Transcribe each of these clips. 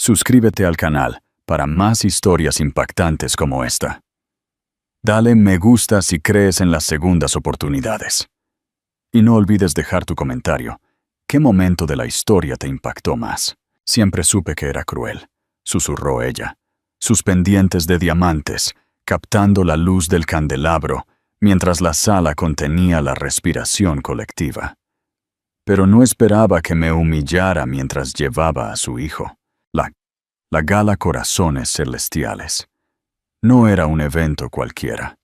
Suscríbete al canal para más historias impactantes como esta. Dale me gusta si crees en las segundas oportunidades. Y no olvides dejar tu comentario. ¿Qué momento de la historia te impactó más? Siempre supe que era cruel, susurró ella. Sus pendientes de diamantes, captando la luz del candelabro, mientras la sala contenía la respiración colectiva. Pero no esperaba que me humillara mientras llevaba a su hijo. La gala Corazones Celestiales. No era un evento cualquiera.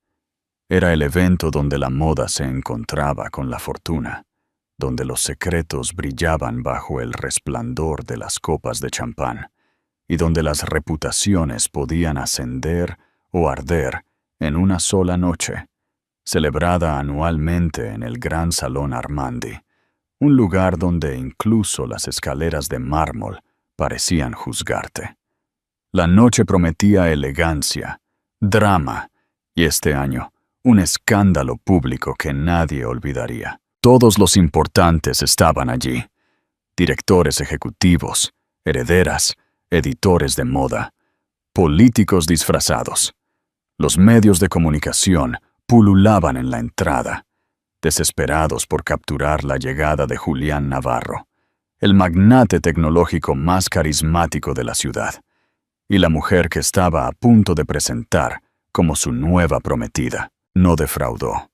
Era el evento donde la moda se encontraba con la fortuna, donde los secretos brillaban bajo el resplandor de las copas de champán, y donde las reputaciones podían ascender o arder en una sola noche, celebrada anualmente en el Gran Salón Armandi, un lugar donde incluso las escaleras de mármol parecían juzgarte. La noche prometía elegancia, drama, y este año, un escándalo público que nadie olvidaría. Todos los importantes estaban allí. Directores ejecutivos, herederas, editores de moda, políticos disfrazados. Los medios de comunicación pululaban en la entrada, desesperados por capturar la llegada de Julián Navarro, el magnate tecnológico más carismático de la ciudad, y la mujer que estaba a punto de presentar como su nueva prometida. No defraudó.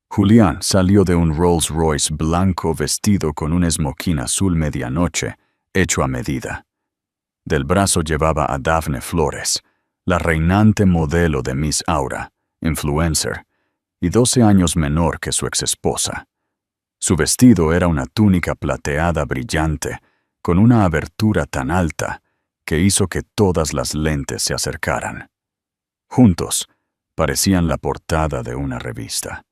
Julián salió de un Rolls Royce blanco vestido con un esmoquín azul medianoche, hecho a medida. Del brazo llevaba a Dafne Flores, la reinante modelo de Miss Aura, influencer, y 12 años menor que su exesposa. Su vestido era una túnica plateada brillante, con una abertura tan alta que hizo que todas las lentes se acercaran. Juntos, parecían la portada de una revista.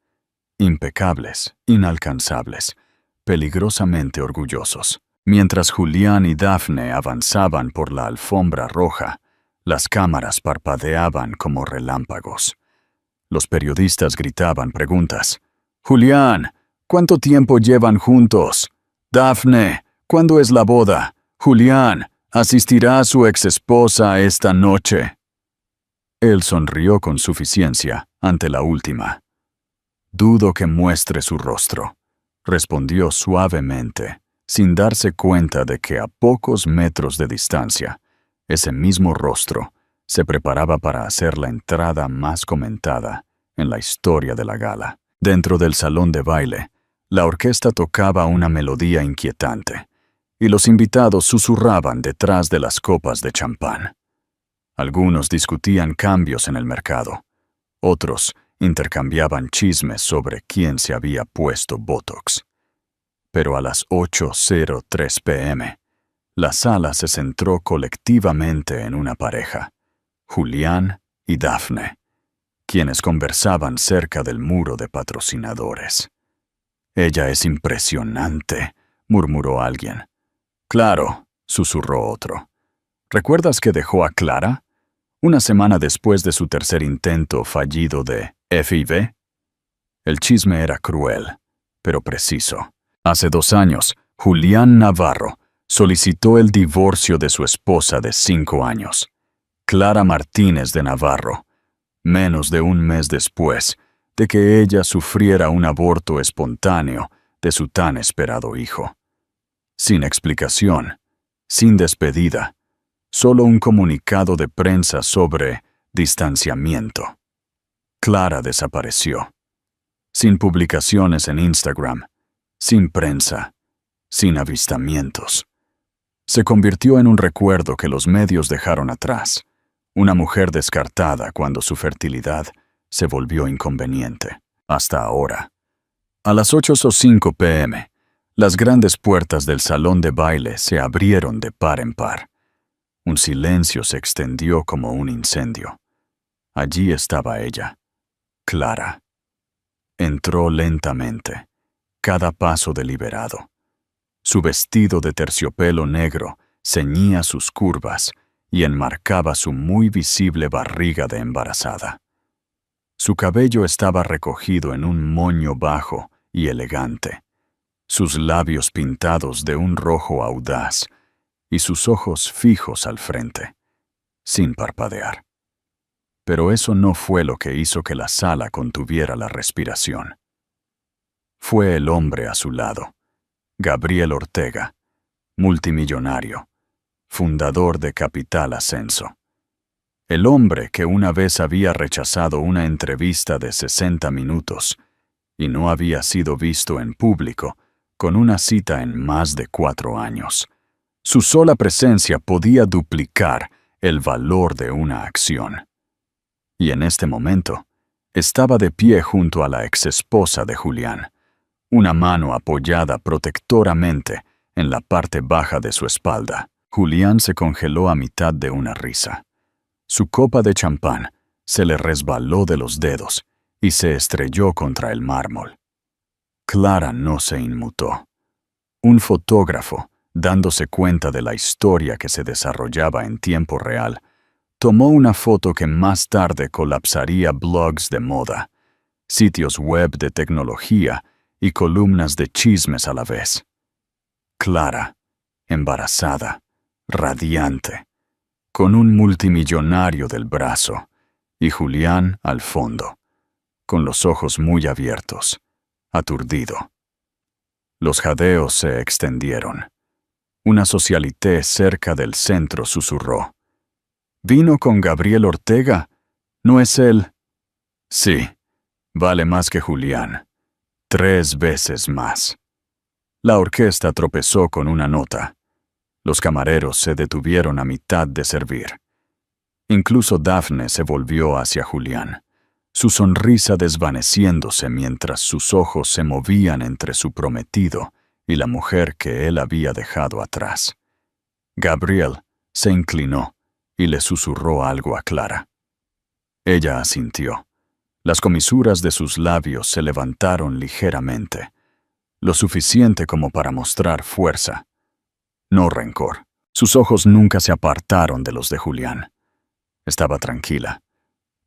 Impecables, inalcanzables, peligrosamente orgullosos. Mientras Julián y Dafne avanzaban por la alfombra roja, las cámaras parpadeaban como relámpagos. Los periodistas gritaban preguntas. «Julián, ¿cuánto tiempo llevan juntos? Dafne, ¿cuándo es la boda? Julián, ¿asistirá su exesposa esta noche?» Él sonrió con suficiencia ante la última. «Dudo que muestre su rostro», respondió suavemente, sin darse cuenta de que a pocos metros de distancia, ese mismo rostro se preparaba para hacer la entrada más comentada en la historia de la gala. Dentro del salón de baile, la orquesta tocaba una melodía inquietante, y los invitados susurraban detrás de las copas de champán. Algunos discutían cambios en el mercado, otros intercambiaban chismes sobre quién se había puesto Botox. Pero a las 8:03 p.m., la sala se centró colectivamente en una pareja, Julián y Dafne, quienes conversaban cerca del muro de patrocinadores. «Ella es impresionante», murmuró alguien. «Claro», susurró otro. «¿Recuerdas que dejó a Clara? Una semana después de su tercer intento fallido de FIV?» El chisme era cruel, pero preciso. Hace 2 años, Julián Navarro solicitó el divorcio de su esposa de 5 años, Clara Martínez de Navarro, menos de un mes después de que ella sufriera un aborto espontáneo de su tan esperado hijo. Sin explicación, sin despedida, solo un comunicado de prensa sobre distanciamiento. Clara desapareció. Sin publicaciones en Instagram, sin prensa, sin avistamientos. Se convirtió en un recuerdo que los medios dejaron atrás, una mujer descartada cuando su fertilidad se volvió inconveniente. Hasta ahora. A las 8:05 p.m., las grandes puertas del salón de baile se abrieron de par en par. Un silencio se extendió como un incendio. Allí estaba ella, Clara. Entró lentamente, cada paso deliberado. Su vestido de terciopelo negro ceñía sus curvas y enmarcaba su muy visible barriga de embarazada. Su cabello estaba recogido en un moño bajo y elegante, sus labios pintados de un rojo audaz y sus ojos fijos al frente, sin parpadear. Pero eso no fue lo que hizo que la sala contuviera la respiración. Fue el hombre a su lado, Gabriel Ortega, multimillonario, fundador de Capital Ascenso. El hombre que una vez había rechazado una entrevista de 60 minutos y no había sido visto en público con una cita en más de 4 años. Su sola presencia podía duplicar el valor de una acción. Y en este momento, estaba de pie junto a la exesposa de Julián, una mano apoyada protectoramente en la parte baja de su espalda. Julián se congeló a mitad de una risa. Su copa de champán se le resbaló de los dedos y se estrelló contra el mármol. Clara no se inmutó. Un fotógrafo, dándose cuenta de la historia que se desarrollaba en tiempo real, tomó una foto que más tarde colapsaría blogs de moda, sitios web de tecnología y columnas de chismes a la vez. Clara, embarazada, radiante, con un multimillonario del brazo, y Julián al fondo, con los ojos muy abiertos, aturdido. Los jadeos se extendieron. Una socialité cerca del centro susurró: «¿Vino con Gabriel Ortega? ¿No es él?» «Sí, vale más que Julián. 3 veces más». La orquesta tropezó con una nota. Los camareros se detuvieron a mitad de servir. Incluso Dafne se volvió hacia Julián, su sonrisa desvaneciéndose mientras sus ojos se movían entre su prometido y la mujer que él había dejado atrás. Gabriel se inclinó y le susurró algo a Clara. Ella asintió. Las comisuras de sus labios se levantaron ligeramente, lo suficiente como para mostrar fuerza, no rencor. Sus ojos nunca se apartaron de los de Julián. Estaba tranquila,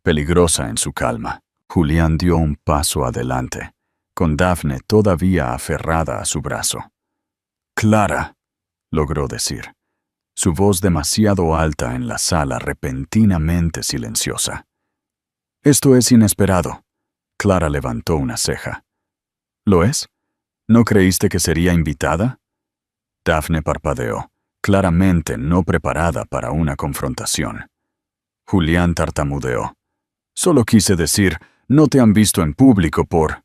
peligrosa en su calma. Julián dio un paso adelante, con Dafne todavía aferrada a su brazo. «Clara», logró decir, su voz demasiado alta en la sala repentinamente silenciosa. «Esto es inesperado». Clara levantó una ceja. «¿Lo es? ¿No creíste que sería invitada?» Dafne parpadeó, claramente no preparada para una confrontación. Julián tartamudeó. «Solo quise decir, no te han visto en público por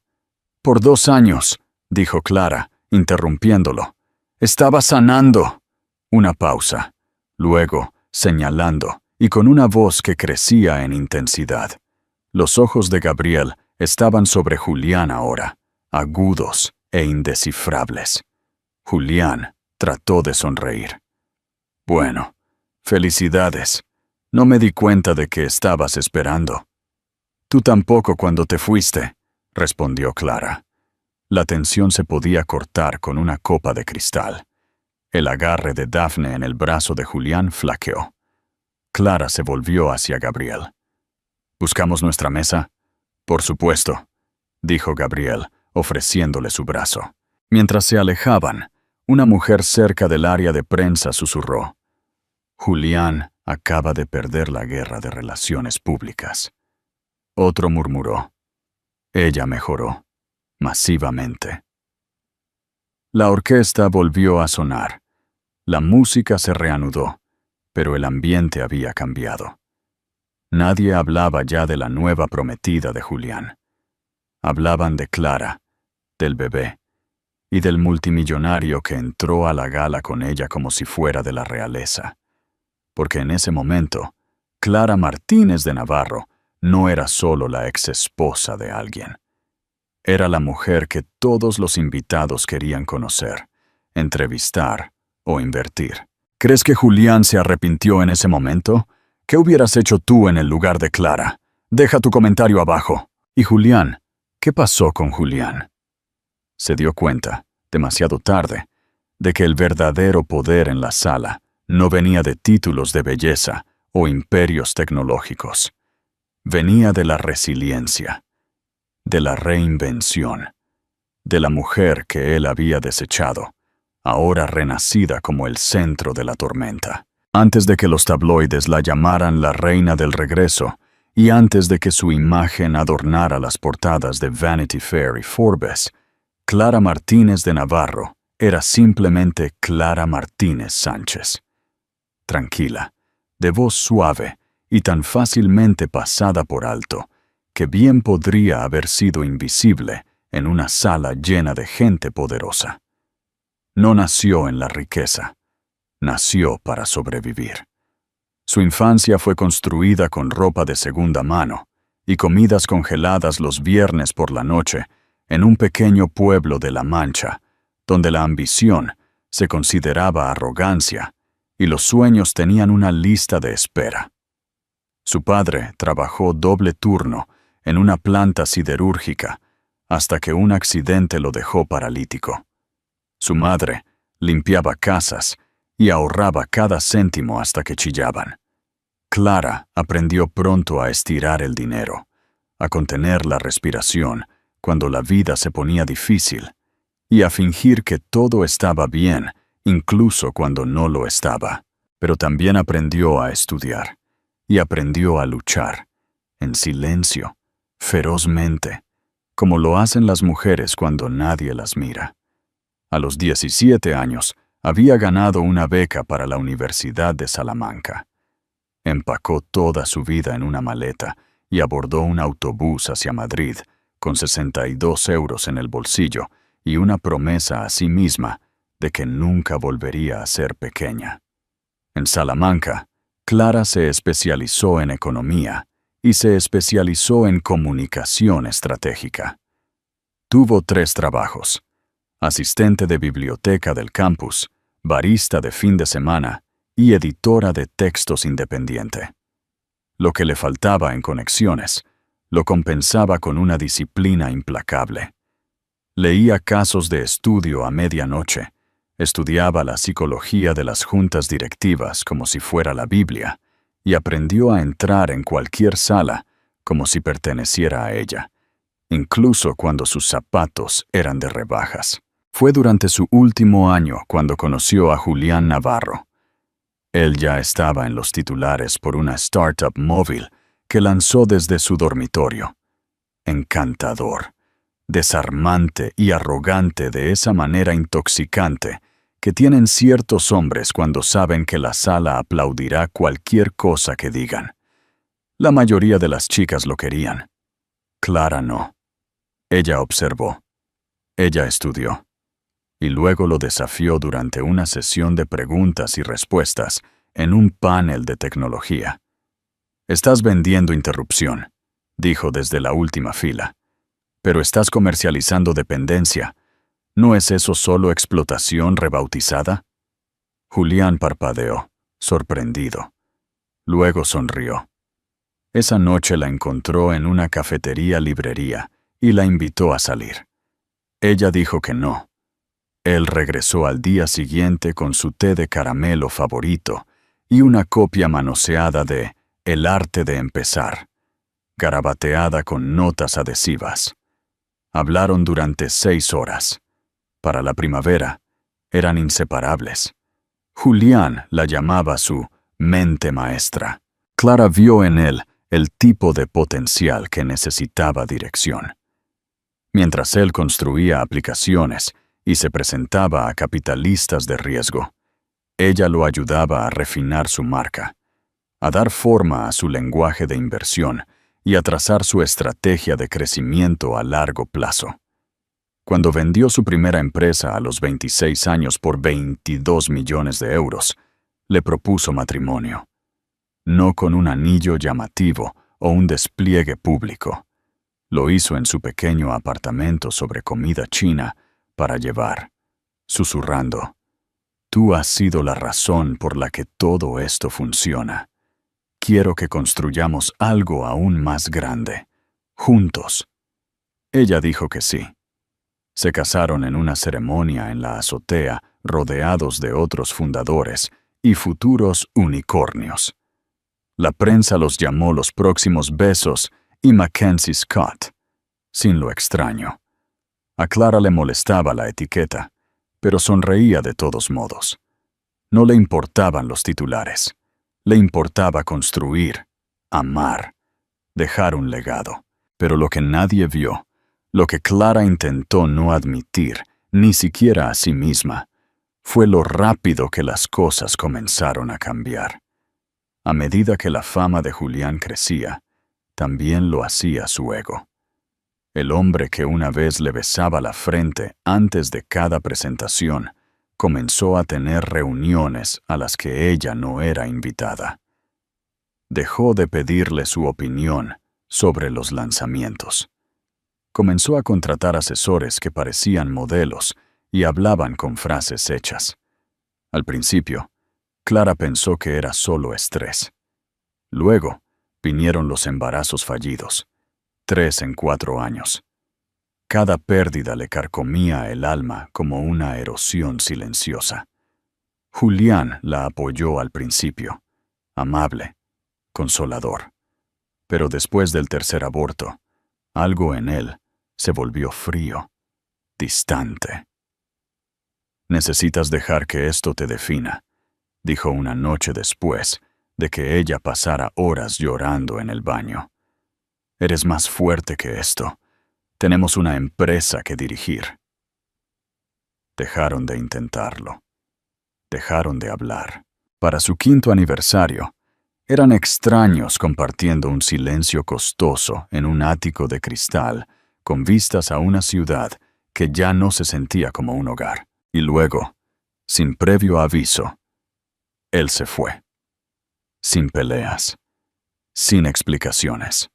2 años», dijo Clara, interrumpiéndolo. «Estaba sanando». Una pausa. Luego, señalando, y con una voz que crecía en intensidad. Los ojos de Gabriel estaban sobre Julián ahora, agudos e indescifrables. Julián trató de sonreír. «Bueno, felicidades. No me di cuenta de que estabas esperando». «Tú tampoco cuando te fuiste», respondió Clara. La tensión se podía cortar con una copa de cristal. El agarre de Dafne en el brazo de Julián flaqueó. Clara se volvió hacia Gabriel. «¿Buscamos nuestra mesa?» «Por supuesto», dijo Gabriel, ofreciéndole su brazo. Mientras se alejaban, una mujer cerca del área de prensa susurró: «Julián acaba de perder la guerra de relaciones públicas». Otro murmuró: «Ella mejoró, masivamente». La orquesta volvió a sonar. La música se reanudó, pero el ambiente había cambiado. Nadie hablaba ya de la nueva prometida de Julián. Hablaban de Clara, del bebé, y del multimillonario que entró a la gala con ella como si fuera de la realeza. Porque en ese momento, Clara Martínez de Navarro no era solo la exesposa de alguien. Era la mujer que todos los invitados querían conocer, entrevistar o invertir. ¿Crees que Julián se arrepintió en ese momento? ¿Qué hubieras hecho tú en el lugar de Clara? Deja tu comentario abajo. ¿Y Julián? ¿Qué pasó con Julián? Se dio cuenta, demasiado tarde, de que el verdadero poder en la sala no venía de títulos de belleza o imperios tecnológicos. Venía de la resiliencia, de la reinvención, de la mujer que él había desechado, ahora renacida como el centro de la tormenta. Antes de que los tabloides la llamaran la reina del regreso, y antes de que su imagen adornara las portadas de Vanity Fair y Forbes, Clara Martínez de Navarro era simplemente Clara Martínez Sánchez. Tranquila, de voz suave y tan fácilmente pasada por alto, que bien podría haber sido invisible en una sala llena de gente poderosa. No nació en la riqueza, nació para sobrevivir. Su infancia fue construida con ropa de segunda mano y comidas congeladas los viernes por la noche en un pequeño pueblo de La Mancha, donde la ambición se consideraba arrogancia y los sueños tenían una lista de espera. Su padre trabajó doble turno en una planta siderúrgica hasta que un accidente lo dejó paralítico. Su madre limpiaba casas y ahorraba cada céntimo hasta que chillaban. Clara aprendió pronto a estirar el dinero, a contener la respiración cuando la vida se ponía difícil y a fingir que todo estaba bien, incluso cuando no lo estaba. Pero también aprendió a estudiar y aprendió a luchar, en silencio, ferozmente, como lo hacen las mujeres cuando nadie las mira. A los 17 años, había ganado una beca para la Universidad de Salamanca. Empacó toda su vida en una maleta y abordó un autobús hacia Madrid, con 62 euros en el bolsillo y una promesa a sí misma de que nunca volvería a ser pequeña. En Salamanca, Clara se especializó en economía y se especializó en comunicación estratégica. Tuvo 3 trabajos: asistente de biblioteca del campus, barista de fin de semana y editora de textos independiente. Lo que le faltaba en conexiones, lo compensaba con una disciplina implacable. Leía casos de estudio a medianoche, estudiaba la psicología de las juntas directivas como si fuera la Biblia, y aprendió a entrar en cualquier sala como si perteneciera a ella, incluso cuando sus zapatos eran de rebajas. Fue durante su último año cuando conoció a Julián Navarro. Él ya estaba en los titulares por una startup móvil que lanzó desde su dormitorio. Encantador, desarmante y arrogante de esa manera intoxicante que tienen ciertos hombres cuando saben que la sala aplaudirá cualquier cosa que digan. La mayoría de las chicas lo querían. Clara no. Ella observó. Ella estudió. Y luego lo desafió durante una sesión de preguntas y respuestas en un panel de tecnología. «Estás vendiendo interrupción», dijo desde la última fila. «Pero estás comercializando dependencia. ¿No es eso solo explotación rebautizada?» Julián parpadeó, sorprendido. Luego sonrió. Esa noche la encontró en una cafetería-librería y la invitó a salir. Ella dijo que no. Él regresó al día siguiente con su té de caramelo favorito y una copia manoseada de El arte de empezar, garabateada con notas adhesivas. Hablaron durante 6 horas. Para la primavera, eran inseparables. Julián la llamaba su mente maestra. Clara vio en él el tipo de potencial que necesitaba dirección. Mientras él construía aplicaciones y se presentaba a capitalistas de riesgo, ella lo ayudaba a refinar su marca, a dar forma a su lenguaje de inversión y a trazar su estrategia de crecimiento a largo plazo. Cuando vendió su primera empresa a los 26 años por 22 millones de euros, le propuso matrimonio. No con un anillo llamativo o un despliegue público. Lo hizo en su pequeño apartamento sobre comida china para llevar, susurrando: «Tú has sido la razón por la que todo esto funciona. Quiero que construyamos algo aún más grande, juntos». Ella dijo que sí. Se casaron en una ceremonia en la azotea, rodeados de otros fundadores y futuros unicornios. La prensa los llamó los próximos Bezos y Mackenzie Scott, sin lo extraño. A Clara le molestaba la etiqueta, pero sonreía de todos modos. No le importaban los titulares. Le importaba construir, amar, dejar un legado. Pero lo que nadie vio, lo que Clara intentó no admitir, ni siquiera a sí misma, fue lo rápido que las cosas comenzaron a cambiar. A medida que la fama de Julián crecía, también lo hacía su ego. El hombre que una vez le besaba la frente antes de cada presentación comenzó a tener reuniones a las que ella no era invitada. Dejó de pedirle su opinión sobre los lanzamientos. Comenzó a contratar asesores que parecían modelos y hablaban con frases hechas. Al principio, Clara pensó que era solo estrés. Luego, vinieron los embarazos fallidos, 3 en 4 años. Cada pérdida le carcomía el alma como una erosión silenciosa. Julián la apoyó al principio, amable, consolador. Pero después del tercer aborto, algo en él se volvió frío, distante. «Necesitas dejar que esto te defina», dijo una noche después de que ella pasara horas llorando en el baño. «Eres más fuerte que esto. Tenemos una empresa que dirigir». Dejaron de intentarlo. Dejaron de hablar. Para su 5º aniversario, eran extraños compartiendo un silencio costoso en un ático de cristal con vistas a una ciudad que ya no se sentía como un hogar. Y luego, sin previo aviso, él se fue. Sin peleas, sin explicaciones.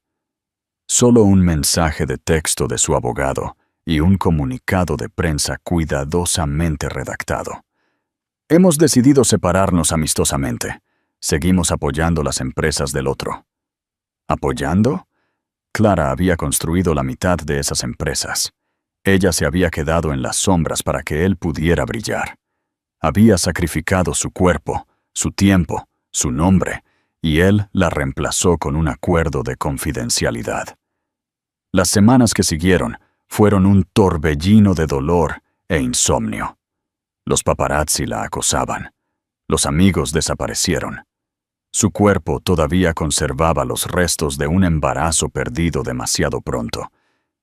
Solo un mensaje de texto de su abogado y un comunicado de prensa cuidadosamente redactado. «Hemos decidido separarnos amistosamente. Seguimos apoyando las empresas del otro». ¿Apoyando? Clara había construido la mitad de esas empresas. Ella se había quedado en las sombras para que él pudiera brillar. Había sacrificado su cuerpo, su tiempo, su nombre, y él la reemplazó con un acuerdo de confidencialidad. Las semanas que siguieron fueron un torbellino de dolor e insomnio. Los paparazzi la acosaban. Los amigos desaparecieron. Su cuerpo todavía conservaba los restos de un embarazo perdido demasiado pronto,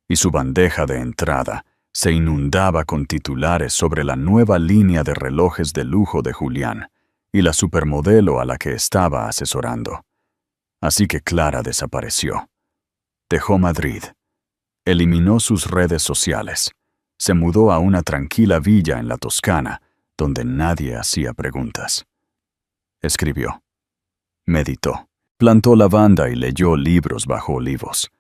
y su bandeja de entrada se inundaba con titulares sobre la nueva línea de relojes de lujo de Julián y la supermodelo a la que estaba asesorando. Así que Clara desapareció. Dejó Madrid. Eliminó sus redes sociales. Se mudó a una tranquila villa en la Toscana, donde nadie hacía preguntas. Escribió. Meditó. Plantó lavanda y leyó libros bajo olivos.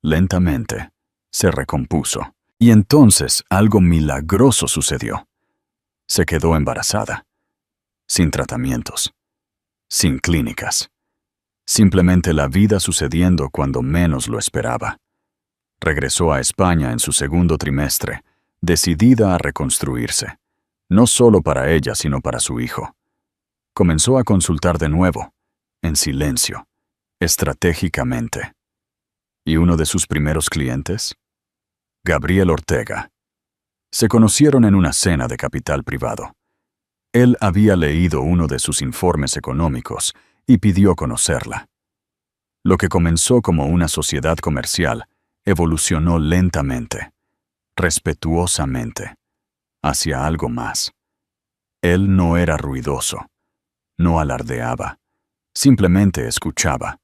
Lentamente, se recompuso. Y entonces algo milagroso sucedió. Se quedó embarazada. Sin tratamientos. Sin clínicas. Simplemente la vida sucediendo cuando menos lo esperaba. Regresó a España en su 2º trimestre, decidida a reconstruirse. No solo para ella, sino para su hijo. Comenzó a consultar de nuevo, en silencio, estratégicamente. ¿Y uno de sus primeros clientes? Gabriel Ortega. Se conocieron en una cena de capital privado. Él había leído uno de sus informes económicos y pidió conocerla. Lo que comenzó como una sociedad comercial evolucionó lentamente, respetuosamente, hacia algo más. Él no era ruidoso, no alardeaba, simplemente escuchaba,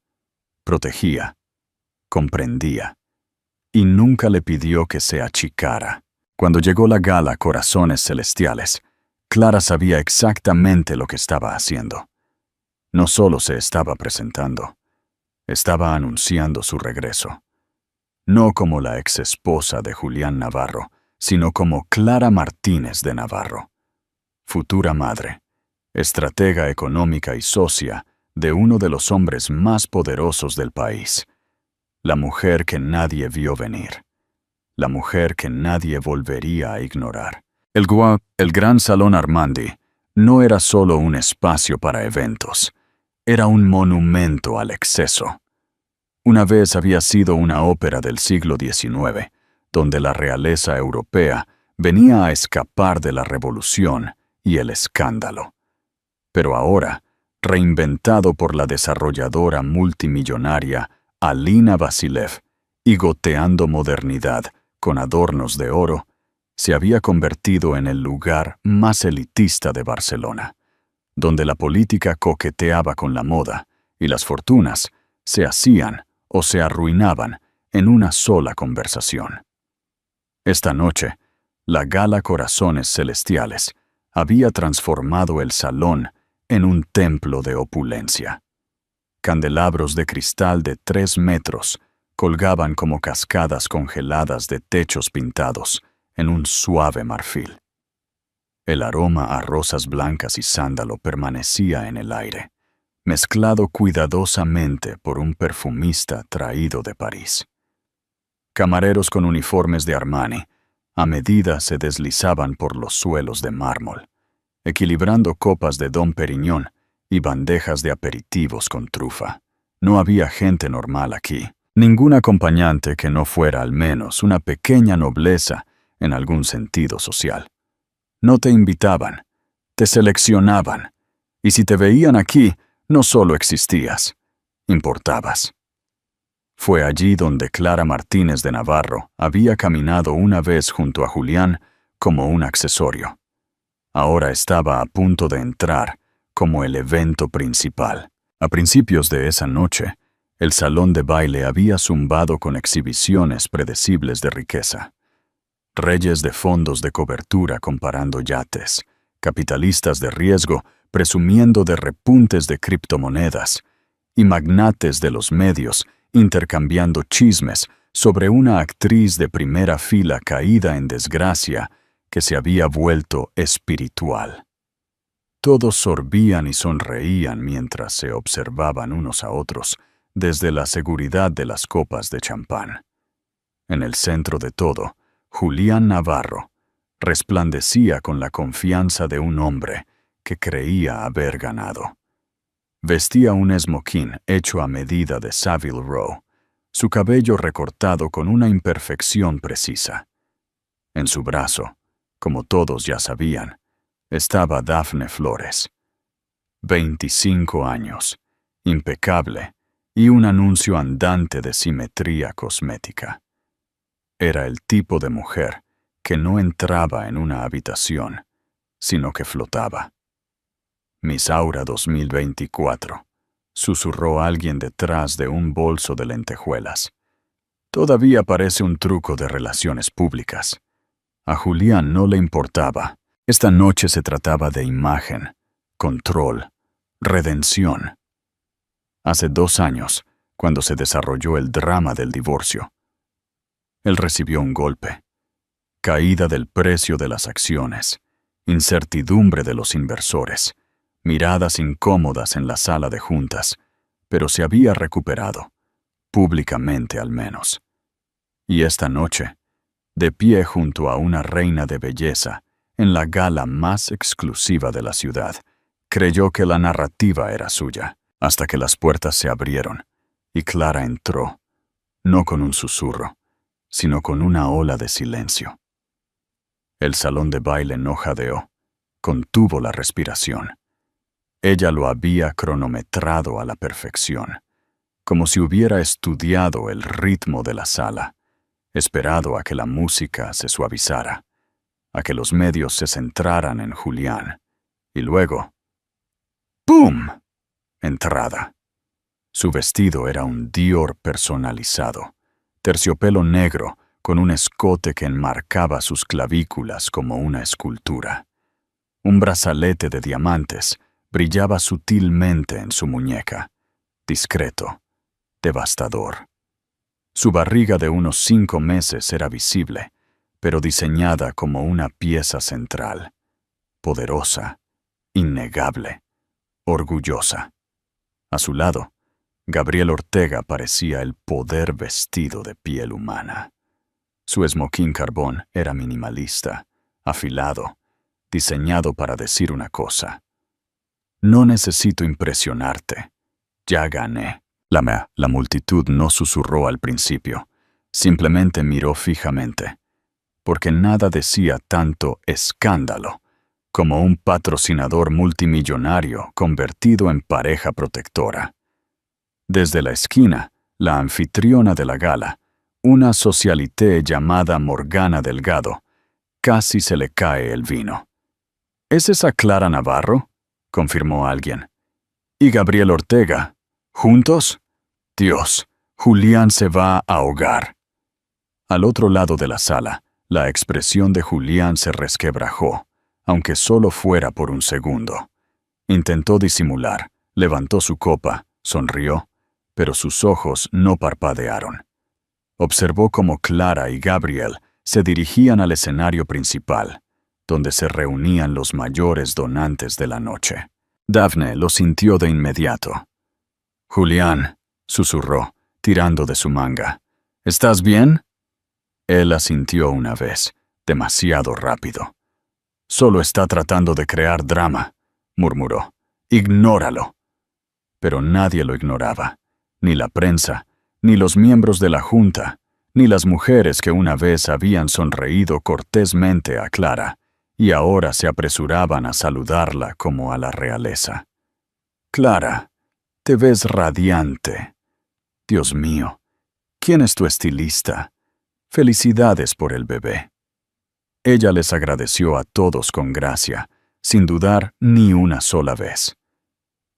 protegía, comprendía, y nunca le pidió que se achicara. Cuando llegó la gala Corazones Celestiales, Clara sabía exactamente lo que estaba haciendo. No solo se estaba presentando, estaba anunciando su regreso. No como la exesposa de Julián Navarro, sino como Clara Martínez de Navarro, futura madre, estratega económica y socia de uno de los hombres más poderosos del país, la mujer que nadie vio venir, la mujer que nadie volvería a ignorar. El Gran Salón Armandi no era solo un espacio para eventos, era un monumento al exceso. Una vez había sido una ópera del siglo XIX, donde la realeza europea venía a escapar de la revolución y el escándalo. Pero ahora, reinventado por la desarrolladora multimillonaria Alina Vasilev y goteando modernidad con adornos de oro, se había convertido en el lugar más elitista de Barcelona, donde la política coqueteaba con la moda y las fortunas se hacían o se arruinaban en una sola conversación. Esta noche, la gala Corazones Celestiales había transformado el salón en un templo de opulencia. Candelabros de cristal de 3 metros colgaban como cascadas congeladas de techos pintados en un suave marfil. El aroma a rosas blancas y sándalo permanecía en el aire, mezclado cuidadosamente por un perfumista traído de París. Camareros con uniformes de Armani, a medida se deslizaban por los suelos de mármol, equilibrando copas de Dom Pérignon y bandejas de aperitivos con trufa. No había gente normal aquí, ningún acompañante que no fuera al menos una pequeña nobleza en algún sentido social. No te invitaban, te seleccionaban, y si te veían aquí, no solo existías, importabas. Fue allí donde Clara Martínez de Navarro había caminado una vez junto a Julián como un accesorio. Ahora estaba a punto de entrar como el evento principal. A principios de esa noche, el salón de baile había zumbado con exhibiciones predecibles de riqueza. Reyes de fondos de cobertura comparando yates, capitalistas de riesgo presumiendo de repuntes de criptomonedas, y magnates de los medios intercambiando chismes sobre una actriz de primera fila caída en desgracia que se había vuelto espiritual. Todos sorbían y sonreían mientras se observaban unos a otros desde la seguridad de las copas de champán. En el centro de todo, Julián Navarro resplandecía con la confianza de un hombre que creía haber ganado. Vestía un esmoquín hecho a medida de Savile Row, su cabello recortado con una imperfección precisa. En su brazo, como todos ya sabían, estaba Dafne Flores. 25 años, impecable y un anuncio andante de simetría cosmética. Era el tipo de mujer que no entraba en una habitación, sino que flotaba. Miss Aura 2024, susurró alguien detrás de un bolso de lentejuelas. Todavía parece un truco de relaciones públicas. A Julián no le importaba. Esta noche se trataba de imagen, control, redención. Hace 2 años, cuando se desarrolló el drama del divorcio, él recibió un golpe. Caída del precio de las acciones, incertidumbre de los inversores, miradas incómodas en la sala de juntas, pero se había recuperado, públicamente al menos. Y esta noche, de pie junto a una reina de belleza, en la gala más exclusiva de la ciudad, creyó que la narrativa era suya, hasta que las puertas se abrieron, y Clara entró, no con un susurro, sino con una ola de silencio. El salón de baile no jadeó, contuvo la respiración. Ella lo había cronometrado a la perfección, como si hubiera estudiado el ritmo de la sala, esperado a que la música se suavizara, a que los medios se centraran en Julián, y luego, ¡pum!, entrada. Su vestido era un Dior personalizado, terciopelo negro con un escote que enmarcaba sus clavículas como una escultura. Un brazalete de diamantes brillaba sutilmente en su muñeca, discreto, devastador. Su barriga de unos 5 meses era visible, pero diseñada como una pieza central, poderosa, innegable, orgullosa. A su lado, Gabriel Ortega parecía el poder vestido de piel humana. Su esmoquín carbón era minimalista, afilado, diseñado para decir una cosa: no necesito impresionarte, ya gané. La multitud no susurró al principio, simplemente miró fijamente. porque nada decía tanto escándalo como un patrocinador multimillonario convertido en pareja protectora. Desde la esquina, la anfitriona de la gala, una socialité llamada Morgana Delgado, casi se le cae el vino. ¿Es esa Clara Navarro?, confirmó alguien. ¿Y Gabriel Ortega? ¿Juntos? Dios, Julián se va a ahogar. Al otro lado de la sala, la expresión de Julián se resquebrajó, aunque solo fuera por un segundo. Intentó disimular, levantó su copa, sonrió, pero sus ojos no parpadearon. Observó cómo Clara y Gabriel se dirigían al escenario principal, donde se reunían los mayores donantes de la noche. Daphne lo sintió de inmediato. «Julián», susurró, tirando de su manga. «¿Estás bien?» Él asintió una vez, demasiado rápido. «Solo está tratando de crear drama», murmuró. «Ignóralo». Pero nadie lo ignoraba, ni la prensa, ni los miembros de la junta, ni las mujeres que una vez habían sonreído cortésmente a Clara y ahora se apresuraban a saludarla como a la realeza. «Clara, te ves radiante. Dios mío, ¿quién es tu estilista? Felicidades por el bebé». Ella les agradeció a todos con gracia, sin dudar ni una sola vez.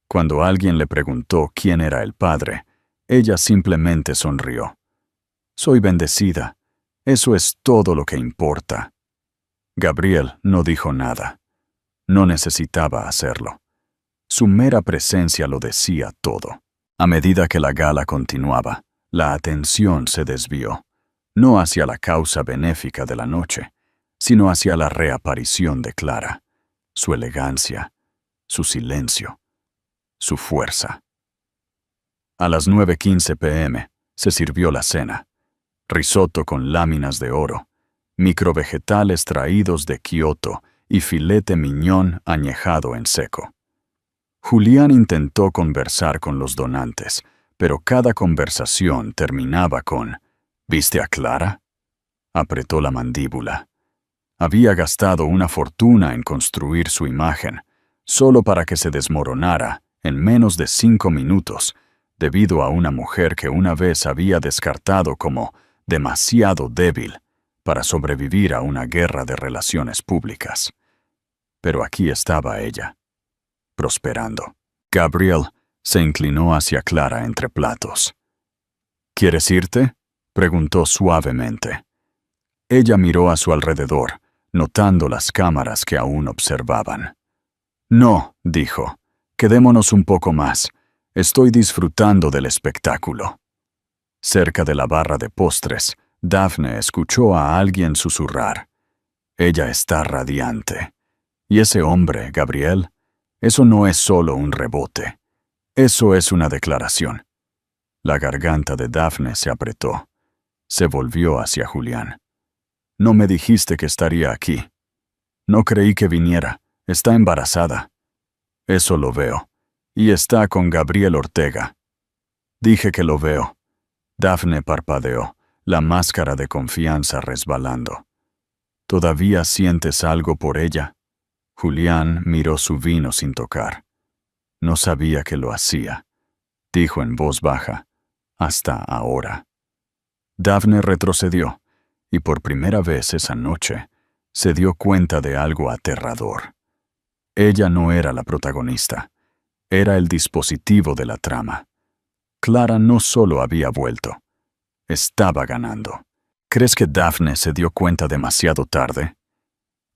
Cuando alguien le preguntó quién era el padre, ella simplemente sonrió. «Soy bendecida. Eso es todo lo que importa». Gabriel no dijo nada. No necesitaba hacerlo. Su mera presencia lo decía todo. A medida que la gala continuaba, la atención se desvió, no hacia la causa benéfica de la noche, sino hacia la reaparición de Clara, su elegancia, su silencio, su fuerza. A las 9:15 p.m. se sirvió la cena. Risotto con láminas de oro, microvegetales traídos de Kioto y filete miñón añejado en seco. Julián intentó conversar con los donantes, pero cada conversación terminaba con «¿Viste a Clara?». Apretó la mandíbula. Había gastado una fortuna en construir su imagen, solo para que se desmoronara en menos de 5 minutos, debido a una mujer que una vez había descartado como demasiado débil para sobrevivir a una guerra de relaciones públicas. Pero aquí estaba ella, prosperando. Gabriel se inclinó hacia Clara entre platos. «¿Quieres irte?», preguntó suavemente. Ella miró a su alrededor, notando las cámaras que aún observaban. «No», dijo, «quedémonos un poco más. Estoy disfrutando del espectáculo». Cerca de la barra de postres, Daphne escuchó a alguien susurrar. «Ella está radiante. ¿Y ese hombre, Gabriel? Eso no es solo un rebote. Eso es una declaración». La garganta de Daphne se apretó. Se volvió hacia Julián. «No me dijiste que estaría aquí. No creí que viniera. Está embarazada». «Eso lo veo. Y está con Gabriel Ortega». «Dije que lo veo». Daphne parpadeó, la máscara de confianza resbalando. «¿Todavía sientes algo por ella?». Julián miró su vino sin tocar. «No sabía que lo hacía», dijo en voz baja, «hasta ahora». Daphne retrocedió, y por primera vez esa noche se dio cuenta de algo aterrador. Ella no era la protagonista, era el dispositivo de la trama. Clara no solo había vuelto, estaba ganando. ¿Crees que Daphne se dio cuenta demasiado tarde?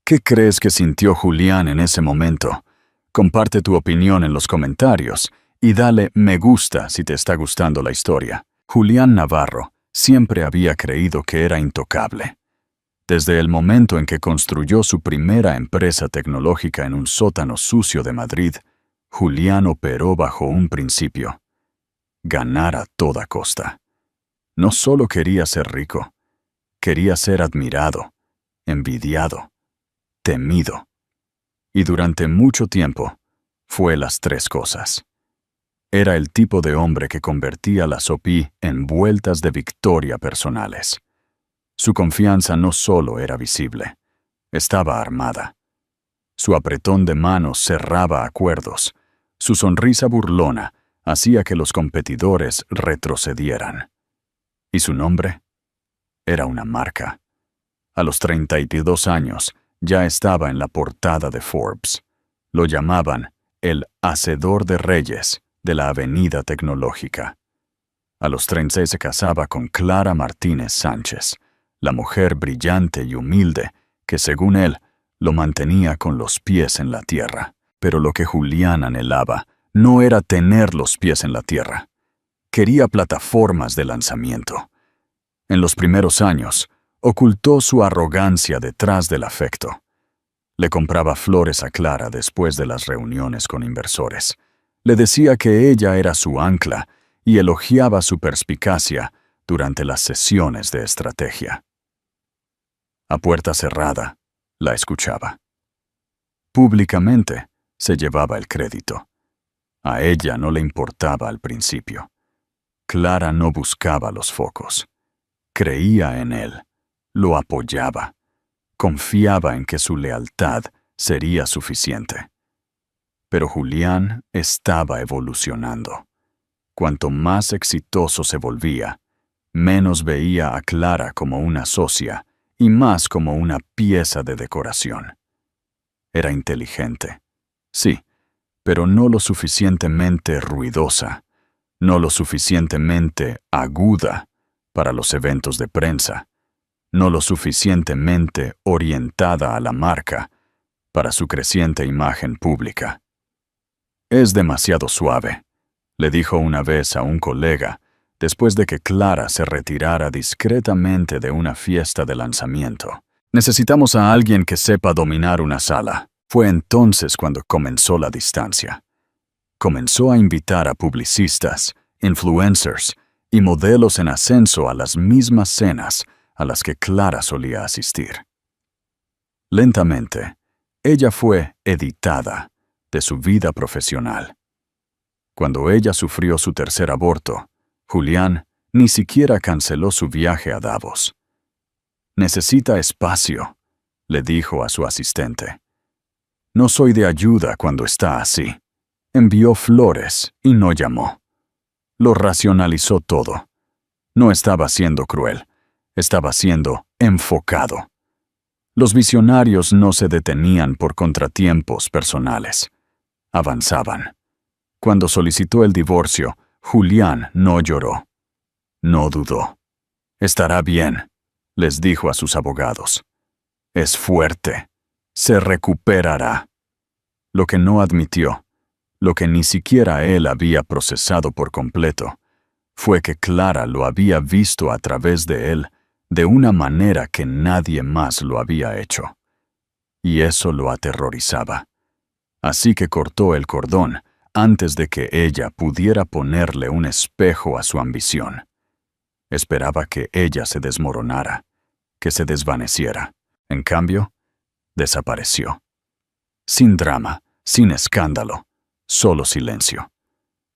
¿Qué crees que sintió Julián en ese momento? Comparte tu opinión en los comentarios y dale me gusta si te está gustando la historia. Julián Navarro siempre había creído que era intocable. Desde el momento en que construyó su primera empresa tecnológica en un sótano sucio de Madrid, Julián operó bajo un principio: ganar a toda costa. No solo quería ser rico, quería ser admirado, envidiado, temido. Y durante mucho tiempo fue las tres cosas. Era el tipo de hombre que convertía la SOPI en vueltas de victoria personales. Su confianza no solo era visible, estaba armada. Su apretón de manos cerraba acuerdos. Su sonrisa burlona hacía que los competidores retrocedieran. ¿Y su nombre? Era una marca. A los 32 años ya estaba en la portada de Forbes. Lo llamaban el Hacedor de Reyes de la Avenida Tecnológica. A los 36 se casaba con Clara Martínez Sánchez, la mujer brillante y humilde que, según él, lo mantenía con los pies en la tierra. Pero lo que Julián anhelaba no era tener los pies en la tierra. Quería plataformas de lanzamiento. En los primeros años, ocultó su arrogancia detrás del afecto. Le compraba flores a Clara después de las reuniones con inversores. Le decía que ella era su ancla y elogiaba su perspicacia durante las sesiones de estrategia. A puerta cerrada, la escuchaba. Públicamente, se llevaba el crédito. A ella no le importaba al principio. Clara no buscaba los focos. Creía en él, lo apoyaba, confiaba en que su lealtad sería suficiente. Pero Julián estaba evolucionando. Cuanto más exitoso se volvía, menos veía a Clara como una socia y más como una pieza de decoración. Era inteligente, sí, pero no lo suficientemente ruidosa, no lo suficientemente aguda para los eventos de prensa, no lo suficientemente orientada a la marca para su creciente imagen pública. «Es demasiado suave», le dijo una vez a un colega después de que Clara se retirara discretamente de una fiesta de lanzamiento. «Necesitamos a alguien que sepa dominar una sala». Fue entonces cuando comenzó la distancia. Comenzó a invitar a publicistas, influencers y modelos en ascenso a las mismas cenas a las que Clara solía asistir. Lentamente, ella fue editada de su vida profesional. Cuando ella sufrió su tercer aborto, Julián ni siquiera canceló su viaje a Davos. «Necesita espacio», le dijo a su asistente. «No soy de ayuda cuando está así». Envió flores y no llamó. Lo racionalizó todo. No estaba siendo cruel, estaba siendo enfocado. Los visionarios no se detenían por contratiempos personales. Avanzaban. Cuando solicitó el divorcio, Julián no lloró. No dudó. «Estará bien», les dijo a sus abogados. «Es fuerte. Se recuperará». Lo que no admitió, lo que ni siquiera él había procesado por completo, fue que Clara lo había visto a través de él de una manera que nadie más lo había hecho. Y eso lo aterrorizaba. Así que cortó el cordón antes de que ella pudiera ponerle un espejo a su ambición. Esperaba que ella se desmoronara, que se desvaneciera. En cambio, desapareció. Sin drama, sin escándalo, solo silencio.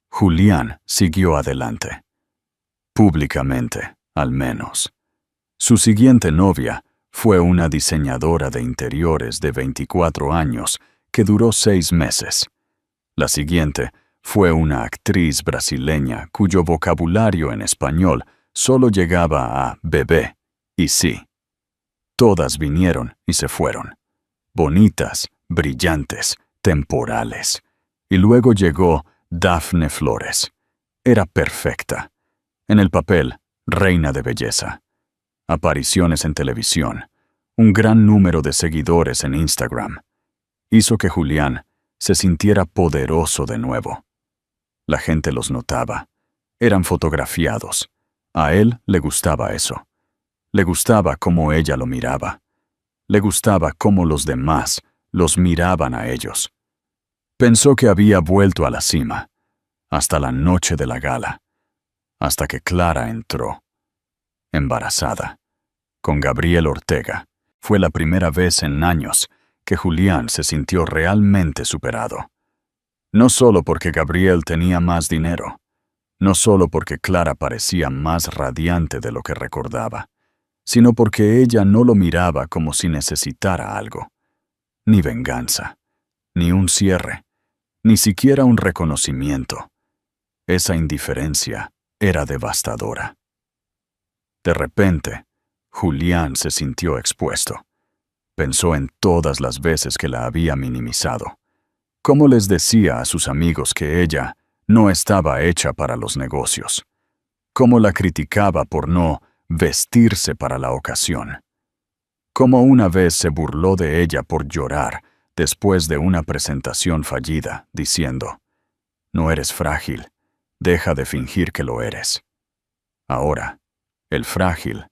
Julián siguió adelante. Públicamente, al menos. Su siguiente novia fue una diseñadora de interiores de 24 años que duró 6 meses. La siguiente fue una actriz brasileña cuyo vocabulario en español solo llegaba a bebé y sí. Todas vinieron y se fueron. Bonitas, brillantes, temporales. Y luego llegó Dafne Flores. Era perfecta. En el papel, reina de belleza. Apariciones en televisión. Un gran número de seguidores en Instagram. Hizo que Julián se sintiera poderoso de nuevo. La gente los notaba. Eran fotografiados. A él le gustaba eso. Le gustaba cómo ella lo miraba. Le gustaba cómo los demás los miraban a ellos. Pensó que había vuelto a la cima, hasta la noche de la gala, hasta que Clara entró, embarazada, con Gabriel Ortega. Fue la primera vez en años que Julián se sintió realmente superado. No solo porque Gabriel tenía más dinero, no solo porque Clara parecía más radiante de lo que recordaba, sino porque ella no lo miraba como si necesitara algo. Ni venganza, ni un cierre, ni siquiera un reconocimiento. Esa indiferencia era devastadora. De repente, Julián se sintió expuesto. Pensó en todas las veces que la había minimizado. Cómo les decía a sus amigos que ella no estaba hecha para los negocios. Cómo la criticaba por no vestirse para la ocasión. Cómo una vez se burló de ella por llorar después de una presentación fallida, diciendo: «No eres frágil, deja de fingir que lo eres». Ahora, el frágil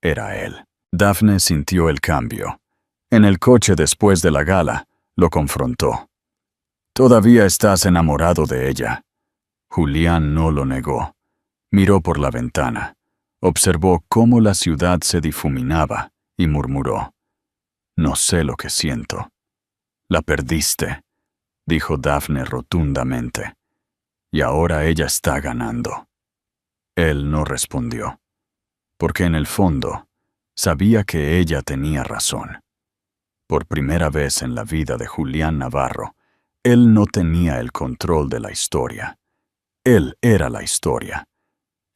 era él. Daphne sintió el cambio. En el coche después de la gala, lo confrontó. «¿Todavía estás enamorado de ella?» Julián no lo negó. Miró por la ventana. Observó cómo la ciudad se difuminaba y murmuró: «No sé lo que siento». «La perdiste», dijo Daphne rotundamente. «Y ahora ella está ganando». Él no respondió, porque en el fondo sabía que ella tenía razón. Por primera vez en la vida de Julián Navarro, él no tenía el control de la historia. Él era la historia.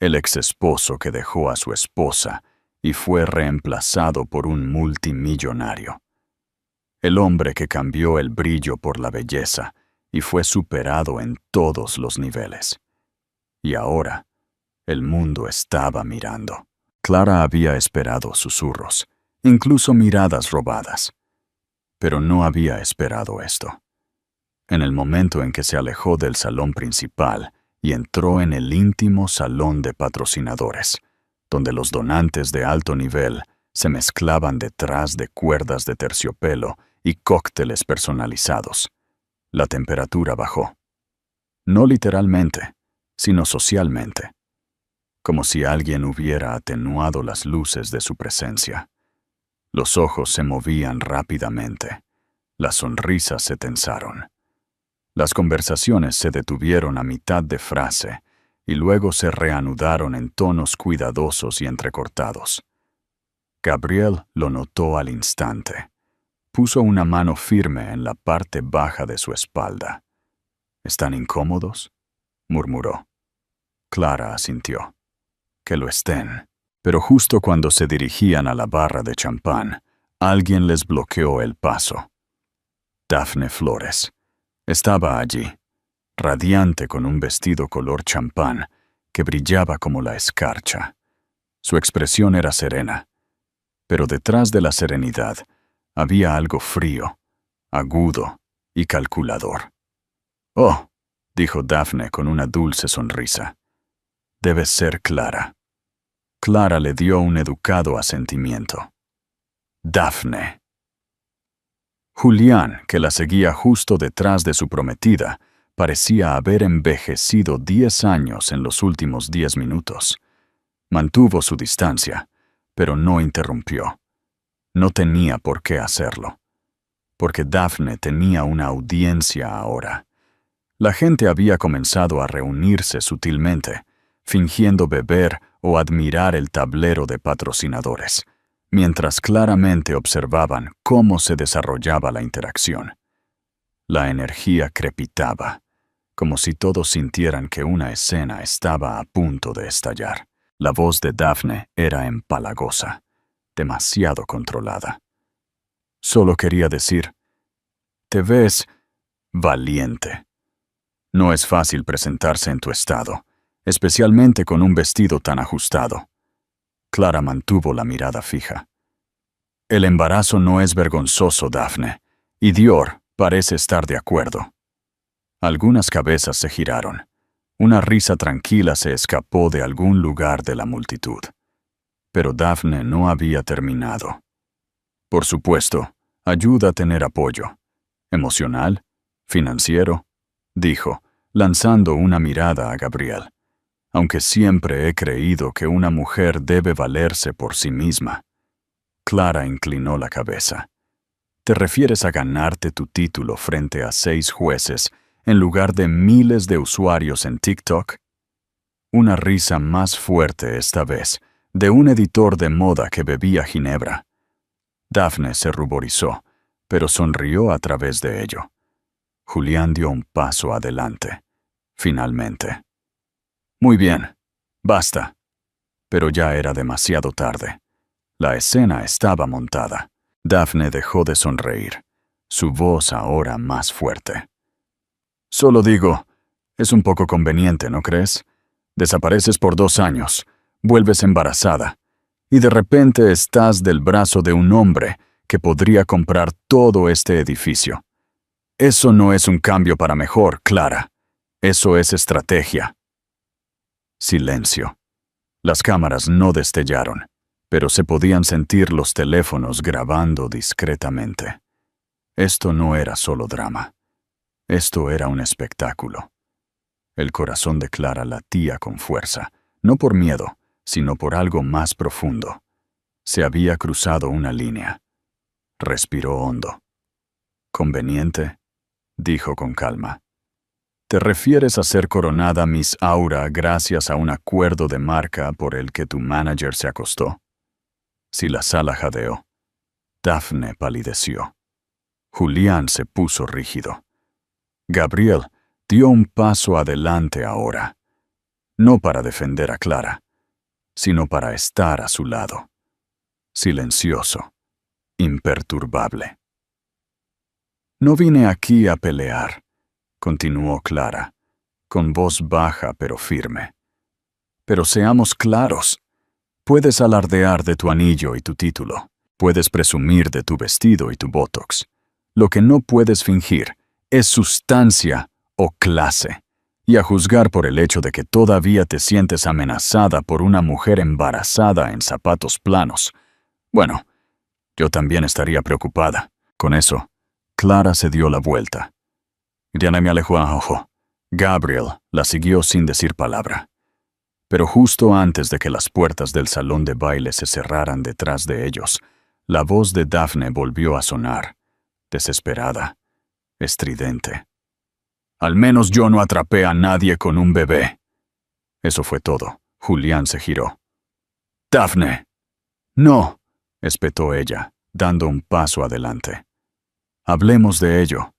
El exesposo que dejó a su esposa y fue reemplazado por un multimillonario. El hombre que cambió el brillo por la belleza y fue superado en todos los niveles. Y ahora, el mundo estaba mirando. Clara había esperado susurros, incluso miradas robadas. Pero no había esperado esto. En el momento en que se alejó del salón principal y entró en el íntimo salón de patrocinadores, donde los donantes de alto nivel se mezclaban detrás de cuerdas de terciopelo y cócteles personalizados, la temperatura bajó. No literalmente, sino socialmente, como si alguien hubiera atenuado las luces de su presencia. Los ojos se movían rápidamente, las sonrisas se tensaron. Las conversaciones se detuvieron a mitad de frase y luego se reanudaron en tonos cuidadosos y entrecortados. Gabriel lo notó al instante. Puso una mano firme en la parte baja de su espalda. «¿Están incómodos?», murmuró. Clara asintió. «Que lo estén». Pero justo cuando se dirigían a la barra de champán, alguien les bloqueó el paso. Daphne Flores. Estaba allí, radiante con un vestido color champán que brillaba como la escarcha. Su expresión era serena, pero detrás de la serenidad había algo frío, agudo y calculador. «Oh», dijo Daphne con una dulce sonrisa. «Debe ser Clara». Clara le dio un educado asentimiento. «Daphne». Julián, que la seguía justo detrás de su prometida, parecía haber envejecido 10 años en los últimos 10 minutos. Mantuvo su distancia, pero no interrumpió. No tenía por qué hacerlo, porque Daphne tenía una audiencia ahora. La gente había comenzado a reunirse sutilmente, fingiendo beber o admirar el tablero de patrocinadores, mientras claramente observaban cómo se desarrollaba la interacción. La energía crepitaba, como si todos sintieran que una escena estaba a punto de estallar. La voz de Daphne era empalagosa, demasiado controlada. Solo quería decir: «Te ves valiente. No es fácil presentarse en tu estado, especialmente con un vestido tan ajustado». Clara mantuvo la mirada fija. «El embarazo no es vergonzoso, Daphne, y Dior parece estar de acuerdo». Algunas cabezas se giraron. Una risa tranquila se escapó de algún lugar de la multitud. Pero Daphne no había terminado. «Por supuesto, ayuda a tener apoyo. ¿Emocional? ¿Financiero?», dijo, lanzando una mirada a Gabriel. «Aunque siempre he creído que una mujer debe valerse por sí misma». Clara inclinó la cabeza. «¿Te refieres a ganarte tu título frente a 6 jueces en lugar de miles de usuarios en TikTok?» Una risa más fuerte esta vez de un editor de moda que bebía ginebra. Daphne se ruborizó, pero sonrió a través de ello. Julián dio un paso adelante. Finalmente. Muy bien. Basta. Pero ya era demasiado tarde. La escena estaba montada. Daphne dejó de sonreír, su voz ahora más fuerte. Solo digo, es un poco conveniente, ¿no crees? Desapareces por 2 años, vuelves embarazada, y de repente estás del brazo de un hombre que podría comprar todo este edificio. Eso no es un cambio para mejor, Clara. Eso es estrategia. Silencio. Las cámaras no destellaron, pero se podían sentir los teléfonos grabando discretamente. Esto no era solo drama. Esto era un espectáculo. El corazón de Clara latía con fuerza, no por miedo, sino por algo más profundo. Se había cruzado una línea. Respiró hondo. «¿Conveniente?», dijo con calma. «¿Te refieres a ser coronada Miss Aura gracias a un acuerdo de marca por el que tu manager se acostó?» Si la sala jadeó. Daphne palideció. Julián se puso rígido. Gabriel dio un paso adelante ahora, no para defender a Clara, sino para estar a su lado. Silencioso, imperturbable. «No vine aquí a pelear», continuó Clara, con voz baja pero firme. «Pero seamos claros. Puedes alardear de tu anillo y tu título. Puedes presumir de tu vestido y tu botox. Lo que no puedes fingir es sustancia o clase. Y a juzgar por el hecho de que todavía te sientes amenazada por una mujer embarazada en zapatos planos. Bueno, yo también estaría preocupada. Con eso, Clara se dio la vuelta. Diana me alejó a ojo. Gabriel la siguió sin decir palabra. Pero justo antes de que las puertas del salón de baile se cerraran detrás de ellos, la voz de Daphne volvió a sonar, desesperada, estridente. «Al menos yo no atrapé a nadie con un bebé». Eso fue todo. Julián se giró. «Daphne». «No», espetó ella, dando un paso adelante. «Hablemos de ello.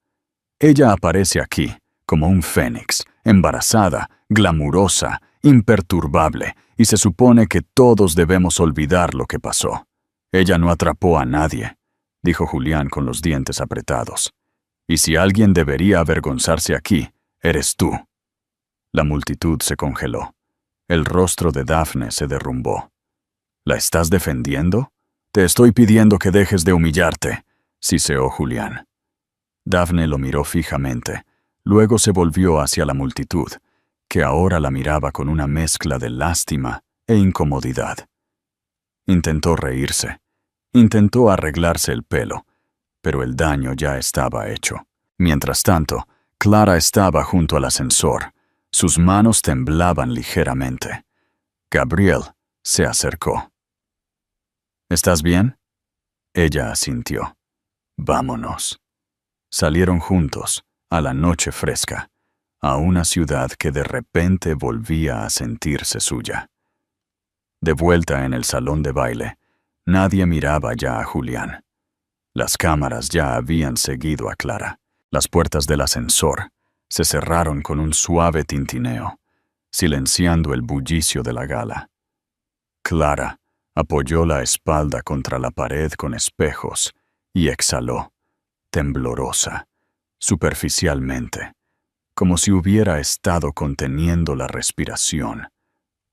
Ella aparece aquí, como un fénix, embarazada, glamurosa, imperturbable, y se supone que todos debemos olvidar lo que pasó. Ella no atrapó a nadie», dijo Julián con los dientes apretados. «Y si alguien debería avergonzarse aquí, eres tú». La multitud se congeló. El rostro de Daphne se derrumbó. «¿La estás defendiendo? Te estoy pidiendo que dejes de humillarte», siseó Julián. Daphne lo miró fijamente, luego se volvió hacia la multitud, que ahora la miraba con una mezcla de lástima e incomodidad. Intentó reírse, intentó arreglarse el pelo, pero el daño ya estaba hecho. Mientras tanto, Clara estaba junto al ascensor. Sus manos temblaban ligeramente. Gabriel se acercó. «¿Estás bien?». Ella asintió. «Vámonos». Salieron juntos, a la noche fresca, a una ciudad que de repente volvía a sentirse suya. De vuelta en el salón de baile, nadie miraba ya a Julián. Las cámaras ya habían seguido a Clara. Las puertas del ascensor se cerraron con un suave tintineo, silenciando el bullicio de la gala. Clara apoyó la espalda contra la pared con espejos y exhaló, temblorosa, superficialmente, como si hubiera estado conteniendo la respiración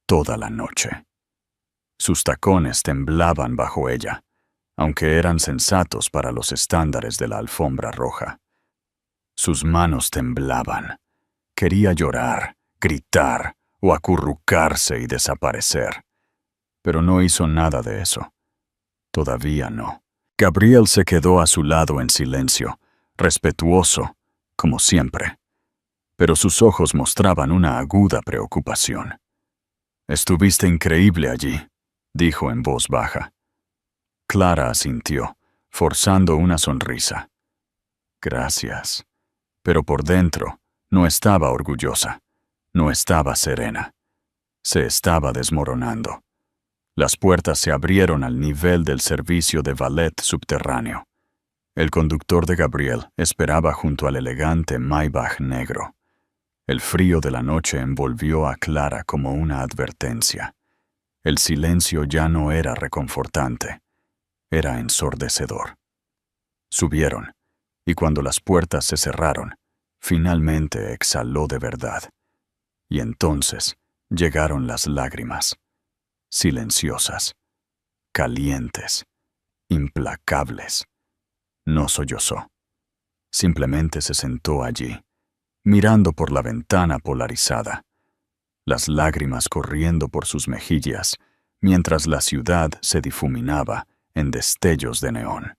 toda la noche. Sus tacones temblaban bajo ella, aunque eran sensatos para los estándares de la alfombra roja. Sus manos temblaban. Quería llorar, gritar o acurrucarse y desaparecer. Pero no hizo nada de eso. Todavía no. Gabriel se quedó a su lado en silencio, respetuoso, como siempre. Pero sus ojos mostraban una aguda preocupación. «Estuviste increíble allí», dijo en voz baja. Clara asintió, forzando una sonrisa. «Gracias». Pero por dentro no estaba orgullosa, no estaba serena. Se estaba desmoronando. Las puertas se abrieron al nivel del servicio de ballet subterráneo. El conductor de Gabriel esperaba junto al elegante Maybach negro. El frío de la noche envolvió a Clara como una advertencia. El silencio ya no era reconfortante, era ensordecedor. Subieron, y cuando las puertas se cerraron, finalmente exhaló de verdad. Y entonces llegaron las lágrimas, silenciosas, calientes, implacables. No sollozó. Simplemente se sentó allí, mirando por la ventana polarizada, las lágrimas corriendo por sus mejillas, mientras la ciudad se difuminaba en destellos de neón.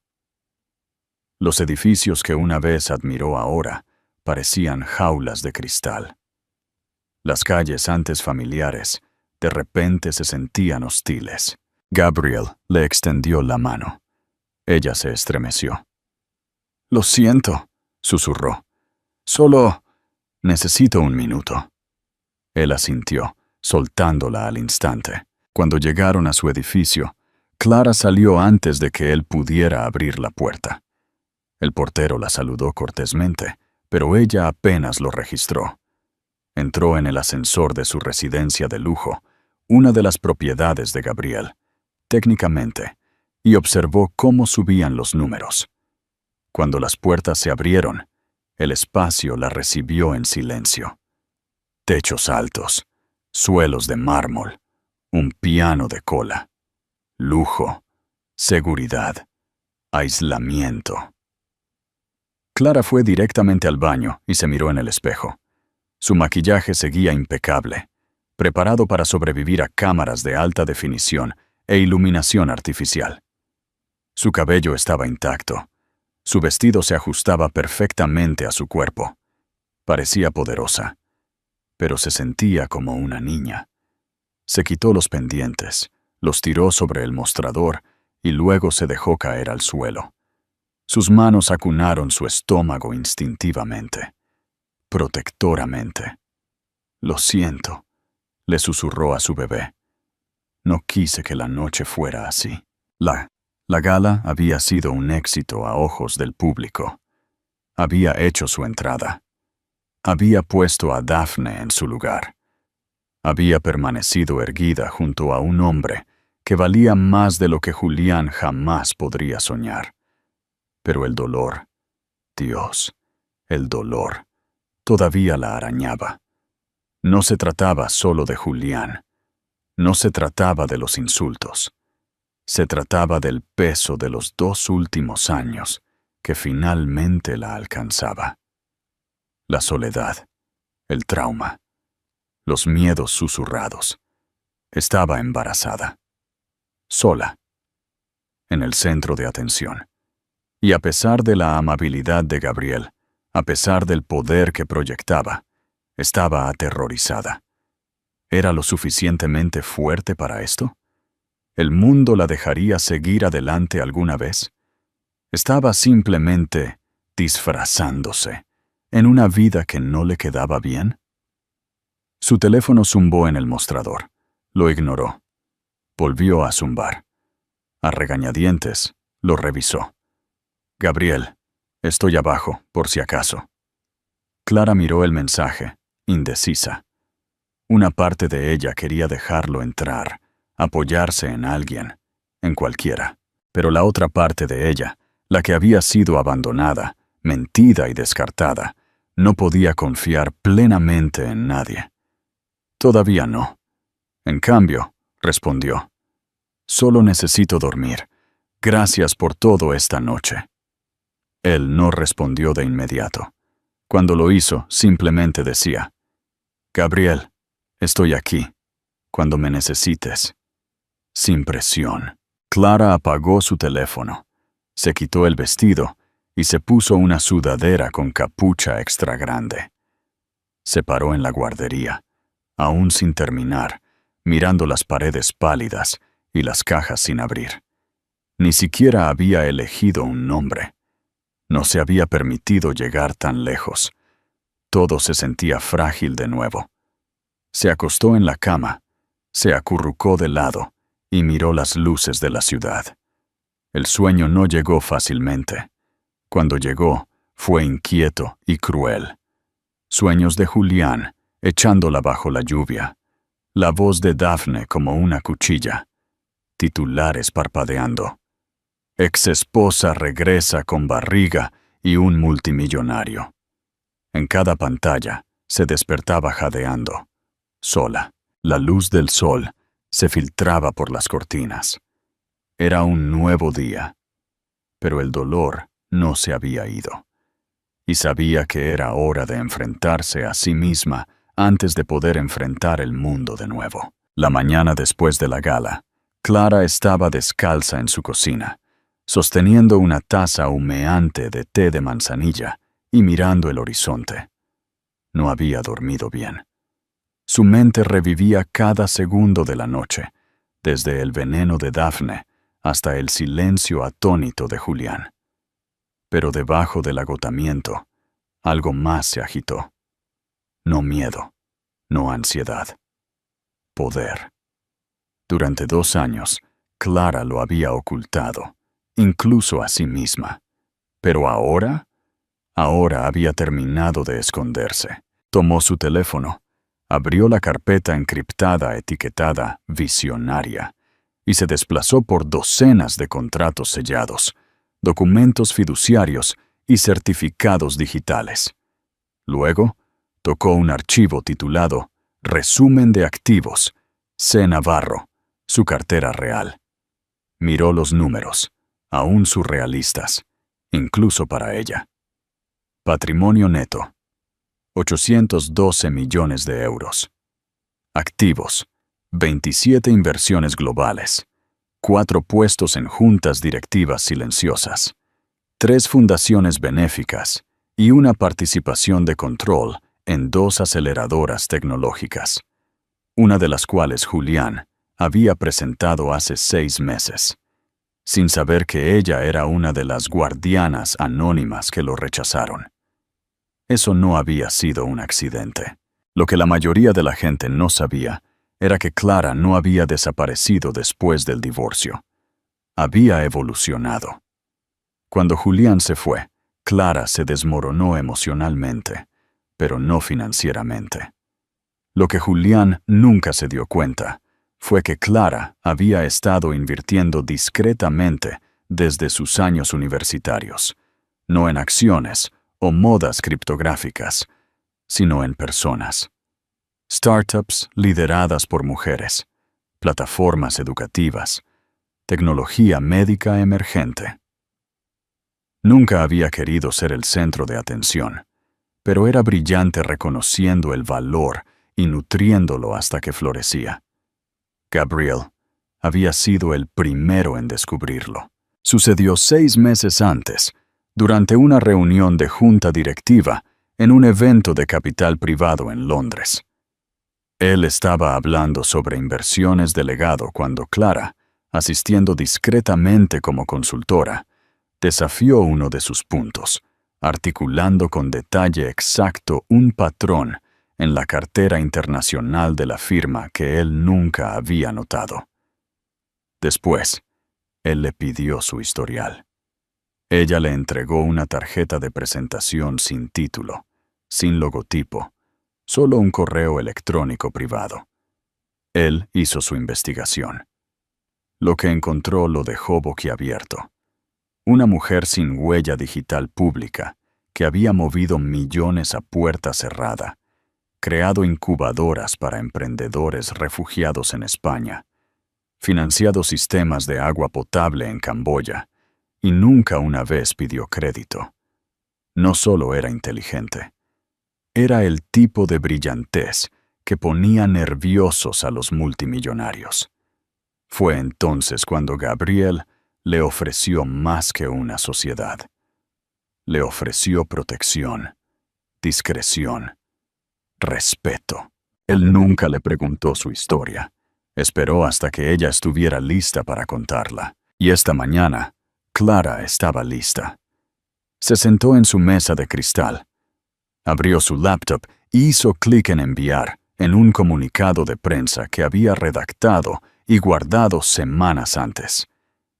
Los edificios que una vez admiró ahora parecían jaulas de cristal. Las calles antes familiares de repente se sentían hostiles. Gabriel le extendió la mano. Ella se estremeció. «Lo siento», susurró. «Solo necesito un minuto». Él asintió, soltándola al instante. Cuando llegaron a su edificio, Clara salió antes de que él pudiera abrir la puerta. El portero la saludó cortésmente, pero ella apenas lo registró. Entró en el ascensor de su residencia de lujo, una de las propiedades de Gabriel, técnicamente, y observó cómo subían los números. Cuando las puertas se abrieron, el espacio la recibió en silencio. Techos altos, suelos de mármol, un piano de cola, lujo, seguridad, aislamiento. Clara fue directamente al baño y se miró en el espejo. Su maquillaje seguía impecable, preparado para sobrevivir a cámaras de alta definición e iluminación artificial. Su cabello estaba intacto. Su vestido se ajustaba perfectamente a su cuerpo. Parecía poderosa, pero se sentía como una niña. Se quitó los pendientes, los tiró sobre el mostrador y luego se dejó caer al suelo. Sus manos acunaron su estómago instintivamente, protectoramente. «Lo siento», le susurró a su bebé. «No quise que la noche fuera así». La gala había sido un éxito a ojos del público. Había hecho su entrada. Había puesto a Daphne en su lugar. Había permanecido erguida junto a un hombre que valía más de lo que Julián jamás podría soñar. Pero el dolor, Dios, el dolor, todavía la arañaba. No se trataba solo de Julián. No se trataba de los insultos. Se trataba del peso de los 2 últimos años que finalmente la alcanzaba. La soledad, el trauma, los miedos susurrados. Estaba embarazada. Sola. En el centro de atención. Y a pesar de la amabilidad de Gabriel, a pesar del poder que proyectaba, estaba aterrorizada. ¿Era lo suficientemente fuerte para esto? ¿El mundo la dejaría seguir adelante alguna vez? Estaba simplemente disfrazándose en una vida que no le quedaba bien. Su teléfono zumbó en el mostrador. Lo ignoró. Volvió a zumbar. A regañadientes, lo revisó. «Gabriel, estoy abajo, por si acaso». Clara miró el mensaje, indecisa. Una parte de ella quería dejarlo entrar, apoyarse en alguien, en cualquiera. Pero la otra parte de ella, la que había sido abandonada, mentida y descartada, no podía confiar plenamente en nadie. «Todavía no». En cambio, respondió, «Solo necesito dormir. Gracias por todo esta noche». Él no respondió de inmediato. Cuando lo hizo, simplemente decía, «Gabriel, estoy aquí, cuando me necesites». Sin presión. Clara apagó su teléfono, se quitó el vestido y se puso una sudadera con capucha extra grande. Se paró en la guardería, aún sin terminar, mirando las paredes pálidas y las cajas sin abrir. Ni siquiera había elegido un nombre. No se había permitido llegar tan lejos. Todo se sentía frágil de nuevo. Se acostó en la cama, se acurrucó de lado y miró las luces de la ciudad. El sueño no llegó fácilmente. Cuando llegó, fue inquieto y cruel. Sueños de Julián, echándola bajo la lluvia. La voz de Daphne como una cuchilla. Titulares parpadeando. Ex esposa regresa con barriga y un multimillonario. En cada pantalla se despertaba jadeando. Sola. La luz del sol se filtraba por las cortinas. Era un nuevo día. Pero el dolor no se había ido. Y sabía que era hora de enfrentarse a sí misma antes de poder enfrentar el mundo de nuevo. La mañana después de la gala, Clara estaba descalza en su cocina, sosteniendo una taza humeante de té de manzanilla y mirando el horizonte. No había dormido bien. Su mente revivía cada segundo de la noche, desde el veneno de Daphne hasta el silencio atónito de Julián. Pero debajo del agotamiento, algo más se agitó. No miedo, no ansiedad. Poder. Durante 2 años, Clara lo había ocultado, incluso a sí misma. Pero ahora había terminado de esconderse. Tomó su teléfono, abrió la carpeta encriptada etiquetada Visionaria y se desplazó por docenas de contratos sellados, documentos fiduciarios y certificados digitales. Luego, tocó un archivo titulado Resumen de activos, C. Navarro, su cartera real. Miró los números, aún surrealistas, incluso para ella. Patrimonio neto, 812 millones de euros. Activos, 27 inversiones globales, 4 puestos en juntas directivas silenciosas, 3 fundaciones benéficas y una participación de control en 2 aceleradoras tecnológicas, una de las cuales Julián había presentado hace 6 meses, sin saber que ella era una de las guardianas anónimas que lo rechazaron. Eso no había sido un accidente. Lo que la mayoría de la gente no sabía era que Clara no había desaparecido después del divorcio. Había evolucionado. Cuando Julián se fue, Clara se desmoronó emocionalmente, pero no financieramente. Lo que Julián nunca se dio cuenta fue que Clara había estado invirtiendo discretamente desde sus años universitarios, no en acciones o modas criptográficas, sino en personas. Startups lideradas por mujeres, plataformas educativas, tecnología médica emergente. Nunca había querido ser el centro de atención, pero era brillante reconociendo el valor y nutriéndolo hasta que florecía. Gabriel había sido el primero en descubrirlo. Sucedió 6 meses antes, durante una reunión de junta directiva en un evento de capital privado en Londres. Él estaba hablando sobre inversiones de legado cuando Clara, asistiendo discretamente como consultora, desafió uno de sus puntos, articulando con detalle exacto un patrón en la cartera internacional de la firma que él nunca había notado. Después, él le pidió su historial. Ella le entregó una tarjeta de presentación sin título, sin logotipo, solo un correo electrónico privado. Él hizo su investigación. Lo que encontró lo dejó boquiabierto. Una mujer sin huella digital pública que había movido millones a puerta cerrada, creado incubadoras para emprendedores refugiados en España, financiado sistemas de agua potable en Camboya, y nunca una vez pidió crédito. No solo era inteligente, era el tipo de brillantez que ponía nerviosos a los multimillonarios. Fue entonces cuando Gabriel le ofreció más que una sociedad. Le ofreció protección, discreción, respeto. Él nunca le preguntó su historia. Esperó hasta que ella estuviera lista para contarla. Y esta mañana, Clara estaba lista. Se sentó en su mesa de cristal. Abrió su laptop y hizo clic en enviar en un comunicado de prensa que había redactado y guardado semanas antes,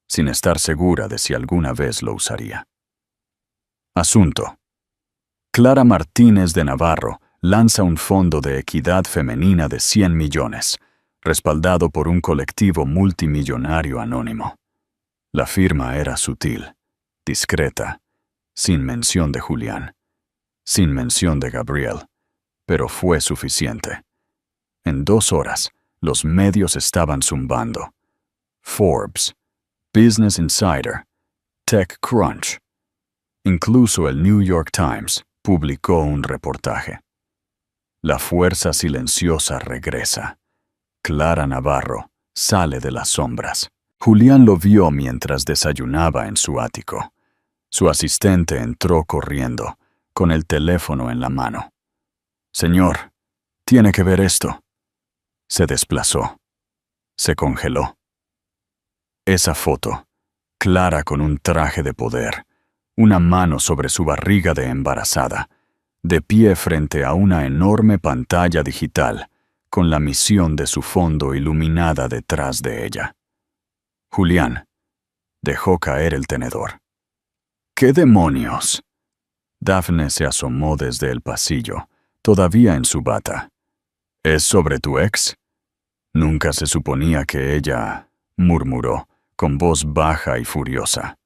sin estar segura de si alguna vez lo usaría. Asunto. Clara Martínez de Navarro lanza un fondo de equidad femenina de 100 millones, respaldado por un colectivo multimillonario anónimo. La firma era sutil, discreta, sin mención de Julián, sin mención de Gabriel, pero fue suficiente. En 2 horas, los medios estaban zumbando. Forbes, Business Insider, TechCrunch. Incluso el New York Times publicó un reportaje. La fuerza silenciosa regresa. Clara Navarro sale de las sombras. Julián lo vio mientras desayunaba en su ático. Su asistente entró corriendo, con el teléfono en la mano. «Señor, tiene que ver esto». Se desplazó. Se congeló. Esa foto, Clara con un traje de poder, una mano sobre su barriga de embarazada, de pie frente a una enorme pantalla digital, con la misión de su fondo iluminada detrás de ella. Julián dejó caer el tenedor. «¿Qué demonios?» Dafne se asomó desde el pasillo, todavía en su bata. «¿Es sobre tu ex?» «Nunca se suponía que ella», murmuró, con voz baja y furiosa.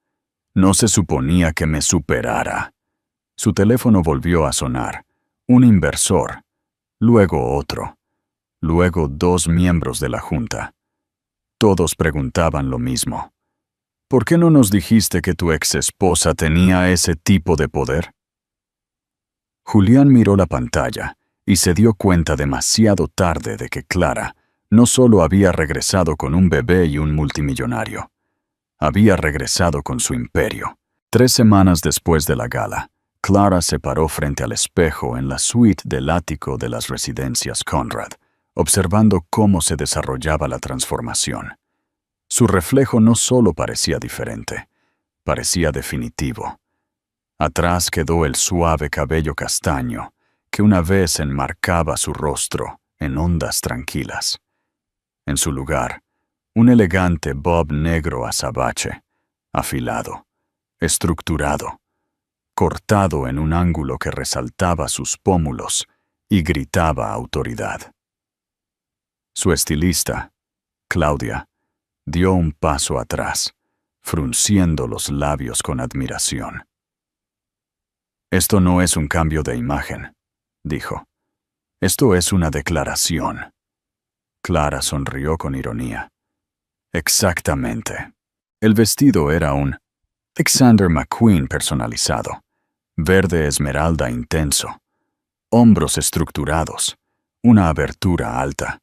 «No se suponía que me superara». Su teléfono volvió a sonar. Un inversor. Luego otro. Luego 2 miembros de la junta. Todos preguntaban lo mismo. «¿Por qué no nos dijiste que tu ex esposa tenía ese tipo de poder?» Julián miró la pantalla y se dio cuenta demasiado tarde de que Clara no solo había regresado con un bebé y un multimillonario. Había regresado con su imperio. 3 semanas después de la gala, Clara se paró frente al espejo en la suite del ático de las residencias Conrad, observando cómo se desarrollaba la transformación. Su reflejo no solo parecía diferente, parecía definitivo. Atrás quedó el suave cabello castaño, que una vez enmarcaba su rostro en ondas tranquilas. En su lugar, un elegante bob negro azabache, afilado, estructurado, cortado en un ángulo que resaltaba sus pómulos y gritaba autoridad. Su estilista, Claudia, dio un paso atrás, frunciendo los labios con admiración. «Esto no es un cambio de imagen», dijo. «Esto es una declaración». Clara sonrió con ironía. «Exactamente». El vestido era un Alexander McQueen personalizado, verde esmeralda intenso, hombros estructurados, una abertura alta,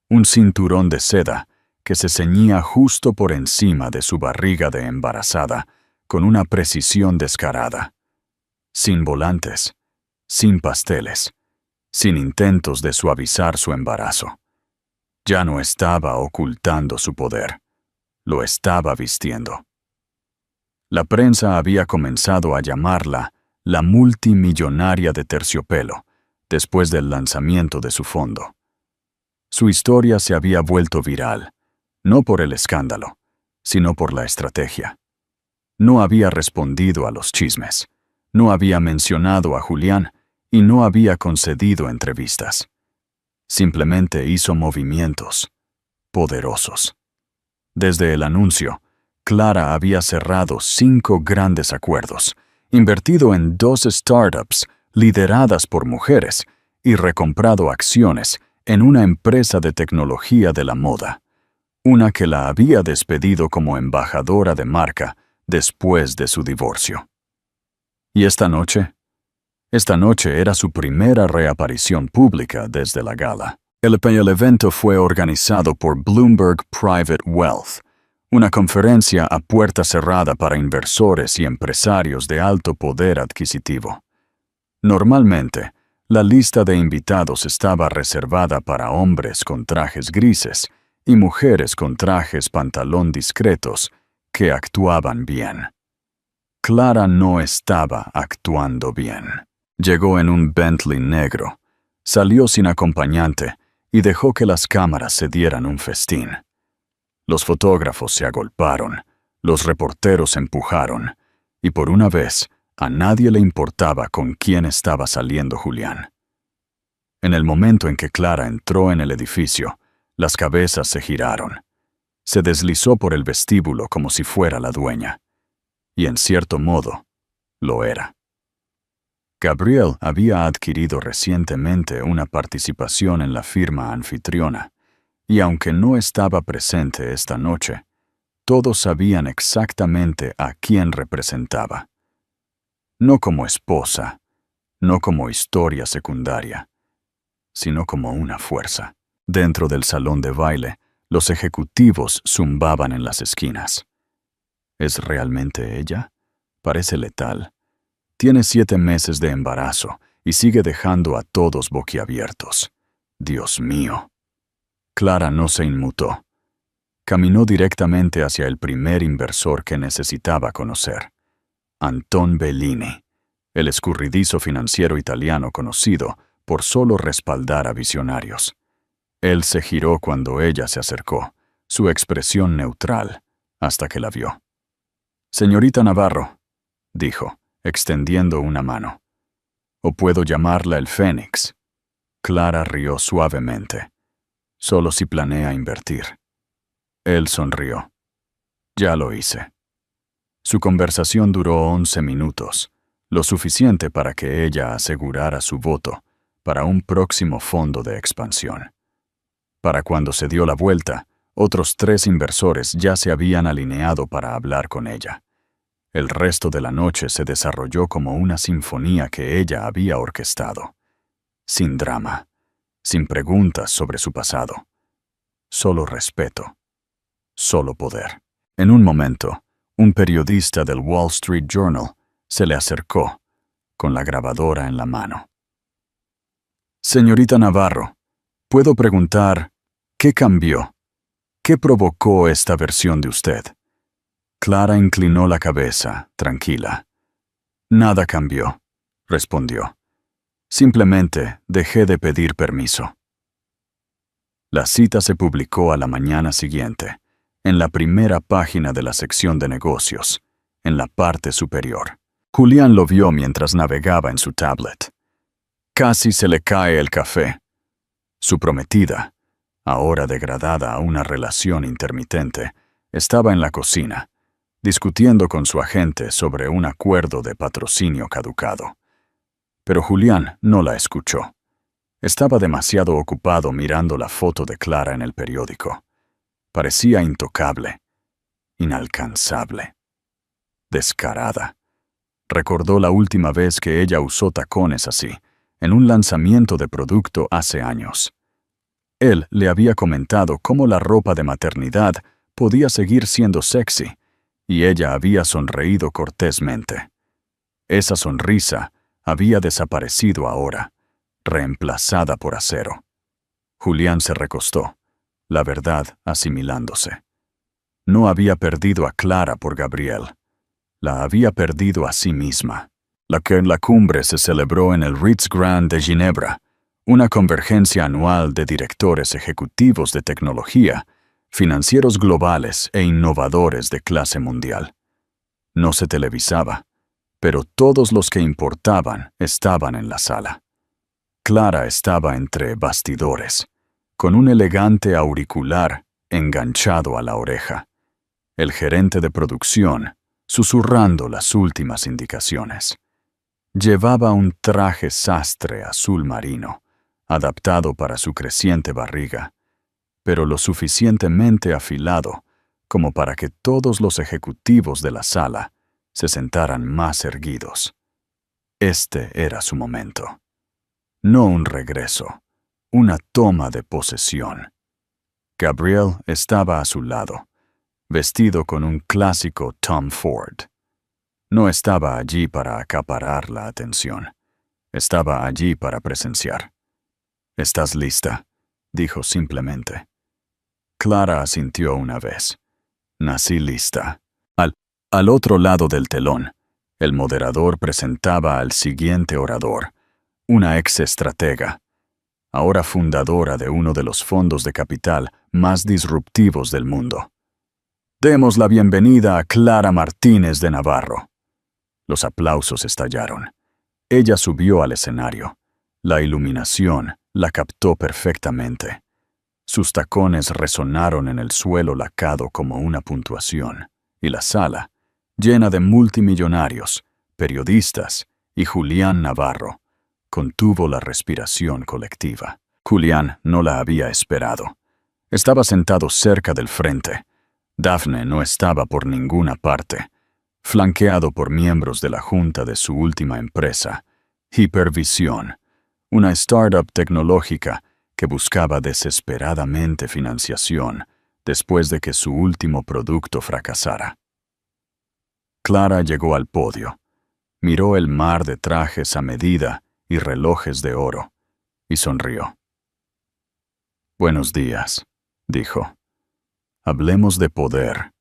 un cinturón de seda que se ceñía justo por encima de su barriga de embarazada con una precisión descarada. Sin volantes, sin pasteles, sin intentos de suavizar su embarazo. Ya no estaba ocultando su poder, lo estaba vistiendo. La prensa había comenzado a llamarla la multimillonaria de terciopelo, después del lanzamiento de su fondo. Su historia se había vuelto viral, no por el escándalo, sino por la estrategia. No había respondido a los chismes, no había mencionado a Julián y no había concedido entrevistas. Simplemente hizo movimientos poderosos. Desde el anuncio, Clara había cerrado 5 grandes acuerdos, invertido en 2 startups lideradas por mujeres y recomprado acciones en una empresa de tecnología de la moda, una que la había despedido como embajadora de marca después de su divorcio. ¿Y esta noche? Esta noche era su primera reaparición pública desde la gala. El evento fue organizado por Bloomberg Private Wealth, una conferencia a puerta cerrada para inversores y empresarios de alto poder adquisitivo. Normalmente, la lista de invitados estaba reservada para hombres con trajes grises y mujeres con trajes pantalón discretos que actuaban bien. Clara no estaba actuando bien. Llegó en un Bentley negro, salió sin acompañante y dejó que las cámaras se dieran un festín. Los fotógrafos se agolparon, los reporteros empujaron, y por una vez a nadie le importaba con quién estaba saliendo Julián. En el momento en que Clara entró en el edificio, las cabezas se giraron. Se deslizó por el vestíbulo como si fuera la dueña. Y en cierto modo, lo era. Gabriel había adquirido recientemente una participación en la firma anfitriona, y aunque no estaba presente esta noche, todos sabían exactamente a quién representaba. No como esposa, no como historia secundaria, sino como una fuerza. Dentro del salón de baile, los ejecutivos zumbaban en las esquinas. ¿Es realmente ella? Parece letal. Tiene 7 meses de embarazo y sigue dejando a todos boquiabiertos. Dios mío. Clara no se inmutó. Caminó directamente hacia el primer inversor que necesitaba conocer. Anton Bellini, el escurridizo financiero italiano conocido por solo respaldar a visionarios. Él se giró cuando ella se acercó, su expresión neutral, hasta que la vio. «Señorita Navarro», dijo, extendiendo una mano. «¿O puedo llamarla el Fénix?» Clara rió suavemente. «Solo si planea invertir». Él sonrió. «Ya lo hice». Su conversación duró 11 minutos, lo suficiente para que ella asegurara su voto para un próximo fondo de expansión. Para cuando se dio la vuelta, otros 3 inversores ya se habían alineado para hablar con ella. El resto de la noche se desarrolló como una sinfonía que ella había orquestado. Sin drama, sin preguntas sobre su pasado. Solo respeto. Solo poder. En un momento, un periodista del Wall Street Journal se le acercó, con la grabadora en la mano. «Señorita Navarro, ¿puedo preguntar qué cambió? ¿Qué provocó esta versión de usted?» Clara inclinó la cabeza, tranquila. «Nada cambió», respondió. «Simplemente dejé de pedir permiso». La cita se publicó a la mañana siguiente, en la primera página de la sección de negocios, en la parte superior. Julián lo vio mientras navegaba en su tablet. Casi se le cae el café. Su prometida, ahora degradada a una relación intermitente, estaba en la cocina, discutiendo con su agente sobre un acuerdo de patrocinio caducado. Pero Julián no la escuchó. Estaba demasiado ocupado mirando la foto de Clara en el periódico. Parecía intocable, inalcanzable, descarada. Recordó la última vez que ella usó tacones así, en un lanzamiento de producto hace años. Él le había comentado cómo la ropa de maternidad podía seguir siendo sexy, y ella había sonreído cortésmente. Esa sonrisa había desaparecido ahora, reemplazada por acero. Julián se recostó, la verdad asimilándose. No había perdido a Clara por Gabriel. La había perdido a sí misma. La que en la cumbre se celebró en el Ritz Grand de Ginebra, una convergencia anual de directores ejecutivos de tecnología, financieros globales e innovadores de clase mundial. No se televisaba, pero todos los que importaban estaban en la sala. Clara estaba entre bastidores, con un elegante auricular enganchado a la oreja. El gerente de producción, susurrando las últimas indicaciones. Llevaba un traje sastre azul marino, adaptado para su creciente barriga, pero lo suficientemente afilado como para que todos los ejecutivos de la sala se sentaran más erguidos. Este era su momento. No un regreso, una toma de posesión. Gabriel estaba a su lado, vestido con un clásico Tom Ford. No estaba allí para acaparar la atención. Estaba allí para presenciar. «¿Estás lista?», dijo simplemente. Clara asintió una vez. «Nací lista». Al otro lado del telón, el moderador presentaba al siguiente orador, una ex-estratega, ahora fundadora de uno de los fondos de capital más disruptivos del mundo. Demos la bienvenida a Clara Martínez de Navarro. Los aplausos estallaron. Ella subió al escenario. La iluminación la captó perfectamente. Sus tacones resonaron en el suelo lacado como una puntuación, y la sala, llena de multimillonarios, periodistas y Julián Navarro, contuvo la respiración colectiva. Julián no la había esperado. Estaba sentado cerca del frente. Dafne no estaba por ninguna parte, flanqueado por miembros de la junta de su última empresa, Hipervisión, una startup tecnológica que buscaba desesperadamente financiación después de que su último producto fracasara. Clara llegó al podio, miró el mar de trajes a medida y relojes de oro, y sonrió. «Buenos días», dijo. «Hablemos de poder.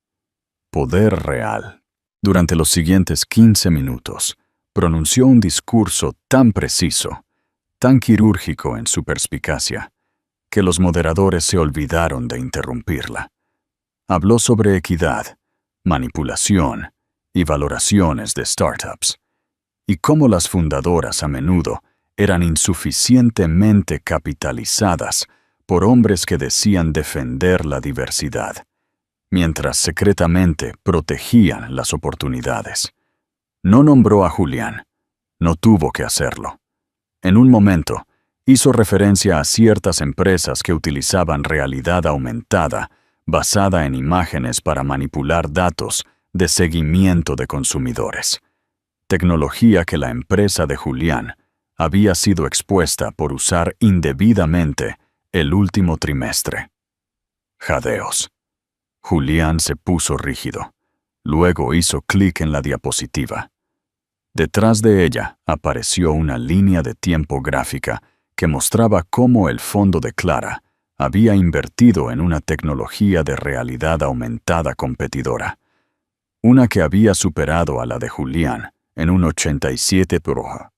Poder real». Durante los siguientes 15 minutos, pronunció un discurso tan preciso, tan quirúrgico en su perspicacia, que los moderadores se olvidaron de interrumpirla. Habló sobre equidad, manipulación y valoraciones de startups, y cómo las fundadoras a menudo eran insuficientemente capitalizadas por hombres que decían defender la diversidad, mientras secretamente protegían las oportunidades. No nombró a Julián. No tuvo que hacerlo. En un momento, hizo referencia a ciertas empresas que utilizaban realidad aumentada basada en imágenes para manipular datos de seguimiento de consumidores. Tecnología que la empresa de Julián había sido expuesta por usar indebidamente el último trimestre. Jadeos. Julián se puso rígido. Luego hizo clic en la diapositiva. Detrás de ella apareció una línea de tiempo gráfica que mostraba cómo el fondo de Clara había invertido en una tecnología de realidad aumentada competidora, una que había superado a la de Julián en un 87%.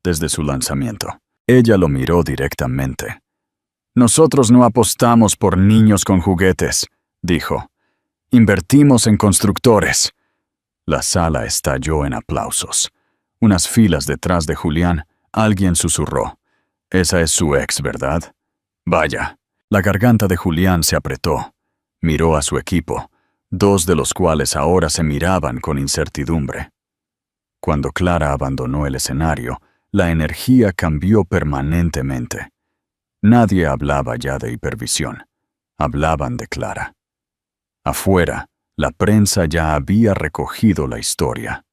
Desde su lanzamiento, ella lo miró directamente. «Nosotros no apostamos por niños con juguetes», dijo. «Invertimos en constructores». La sala estalló en aplausos. Unas filas detrás de Julián, alguien susurró. «Esa es su ex, ¿verdad?» «Vaya». La garganta de Julián se apretó. Miró a su equipo, dos de los cuales ahora se miraban con incertidumbre. Cuando Clara abandonó el escenario, la energía cambió permanentemente. Nadie hablaba ya de Hipervisión. Hablaban de Clara. Afuera, la prensa ya había recogido la historia.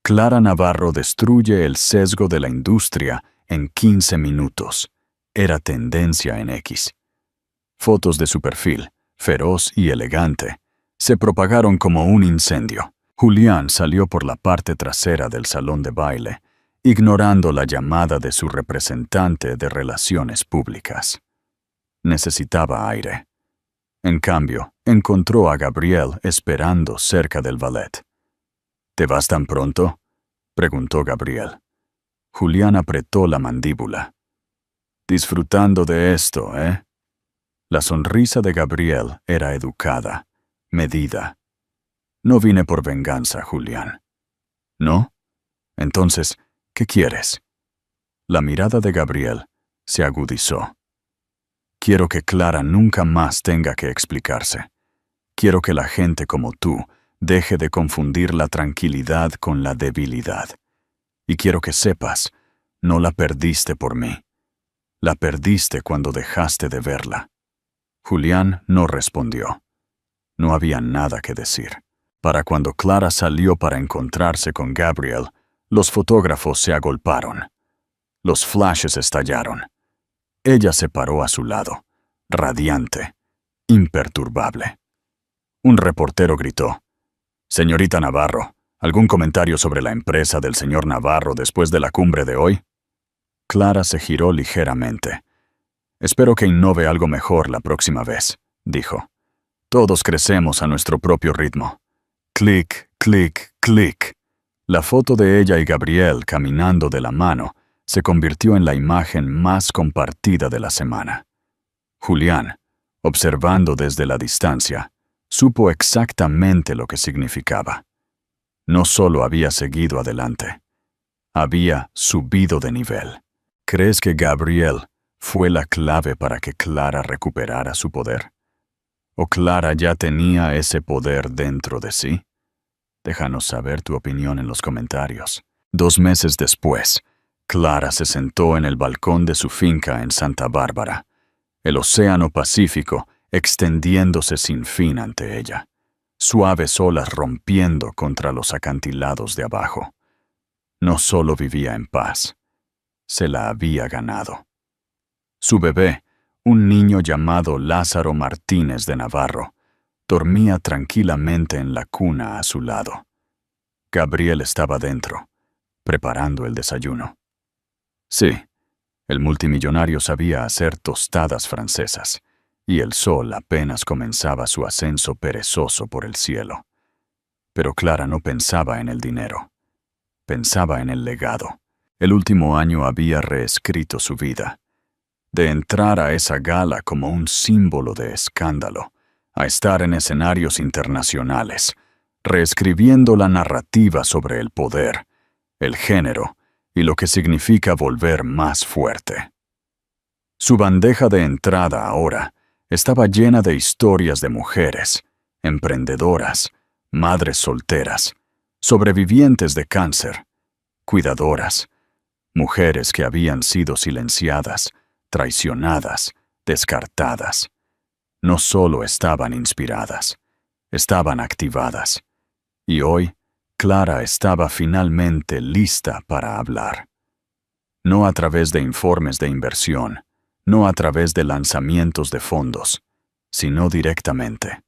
Clara Navarro destruye el sesgo de la industria en 15 minutos. Era tendencia en X. Fotos de su perfil, feroz y elegante, se propagaron como un incendio. Julián salió por la parte trasera del salón de baile, ignorando la llamada de su representante de relaciones públicas. Necesitaba aire. En cambio, encontró a Gabriel esperando cerca del ballet. «¿Te vas tan pronto?», preguntó Gabriel. Julián apretó la mandíbula. «Disfrutando de esto, ¿eh?» La sonrisa de Gabriel era educada, medida. «No vine por venganza, Julián». «¿No? Entonces, ¿qué quieres?» La mirada de Gabriel se agudizó. «Quiero que Clara nunca más tenga que explicarse. Quiero que la gente como tú deje de confundir la tranquilidad con la debilidad. Y quiero que sepas, no la perdiste por mí. La perdiste cuando dejaste de verla». Julián no respondió. No había nada que decir. Para cuando Clara salió para encontrarse con Gabriel, los fotógrafos se agolparon. Los flashes estallaron. Ella se paró a su lado, radiante, imperturbable. Un reportero gritó: «Señorita Navarro, ¿algún comentario sobre la empresa del señor Navarro después de la cumbre de hoy?» Clara se giró ligeramente. «Espero que innove algo mejor la próxima vez», dijo. «Todos crecemos a nuestro propio ritmo». Clic, clic, clic. La foto de ella y Gabriel caminando de la mano se convirtió en la imagen más compartida de la semana. Julián, Observando desde la distancia, supo exactamente lo que significaba. No solo había seguido adelante, había subido de nivel. ¿Crees que Gabriel fue la clave para que Clara recuperara su poder? ¿O Clara ya tenía ese poder dentro de sí? Déjanos saber tu opinión en los comentarios. 2 meses después, Clara se sentó en el balcón de su finca en Santa Bárbara, el océano Pacífico extendiéndose sin fin ante ella, suaves olas rompiendo contra los acantilados de abajo. No solo vivía en paz, se la había ganado. Su bebé, un niño llamado Lázaro Martínez de Navarro, dormía tranquilamente en la cuna a su lado. Gabriel estaba dentro, preparando el desayuno. Sí, el multimillonario sabía hacer tostadas francesas, y el sol apenas comenzaba su ascenso perezoso por el cielo. Pero Clara no pensaba en el dinero, pensaba en el legado. El último año había reescrito su vida. De entrar a esa gala como un símbolo de escándalo, a estar en escenarios internacionales, reescribiendo la narrativa sobre el poder, el género y lo que significa volver más fuerte. Su bandeja de entrada ahora estaba llena de historias de mujeres, emprendedoras, madres solteras, sobrevivientes de cáncer, cuidadoras, mujeres que habían sido silenciadas, traicionadas, descartadas. No solo estaban inspiradas, estaban activadas. Y hoy, Clara estaba finalmente lista para hablar. No a través de informes de inversión, no a través de lanzamientos de fondos, sino directamente.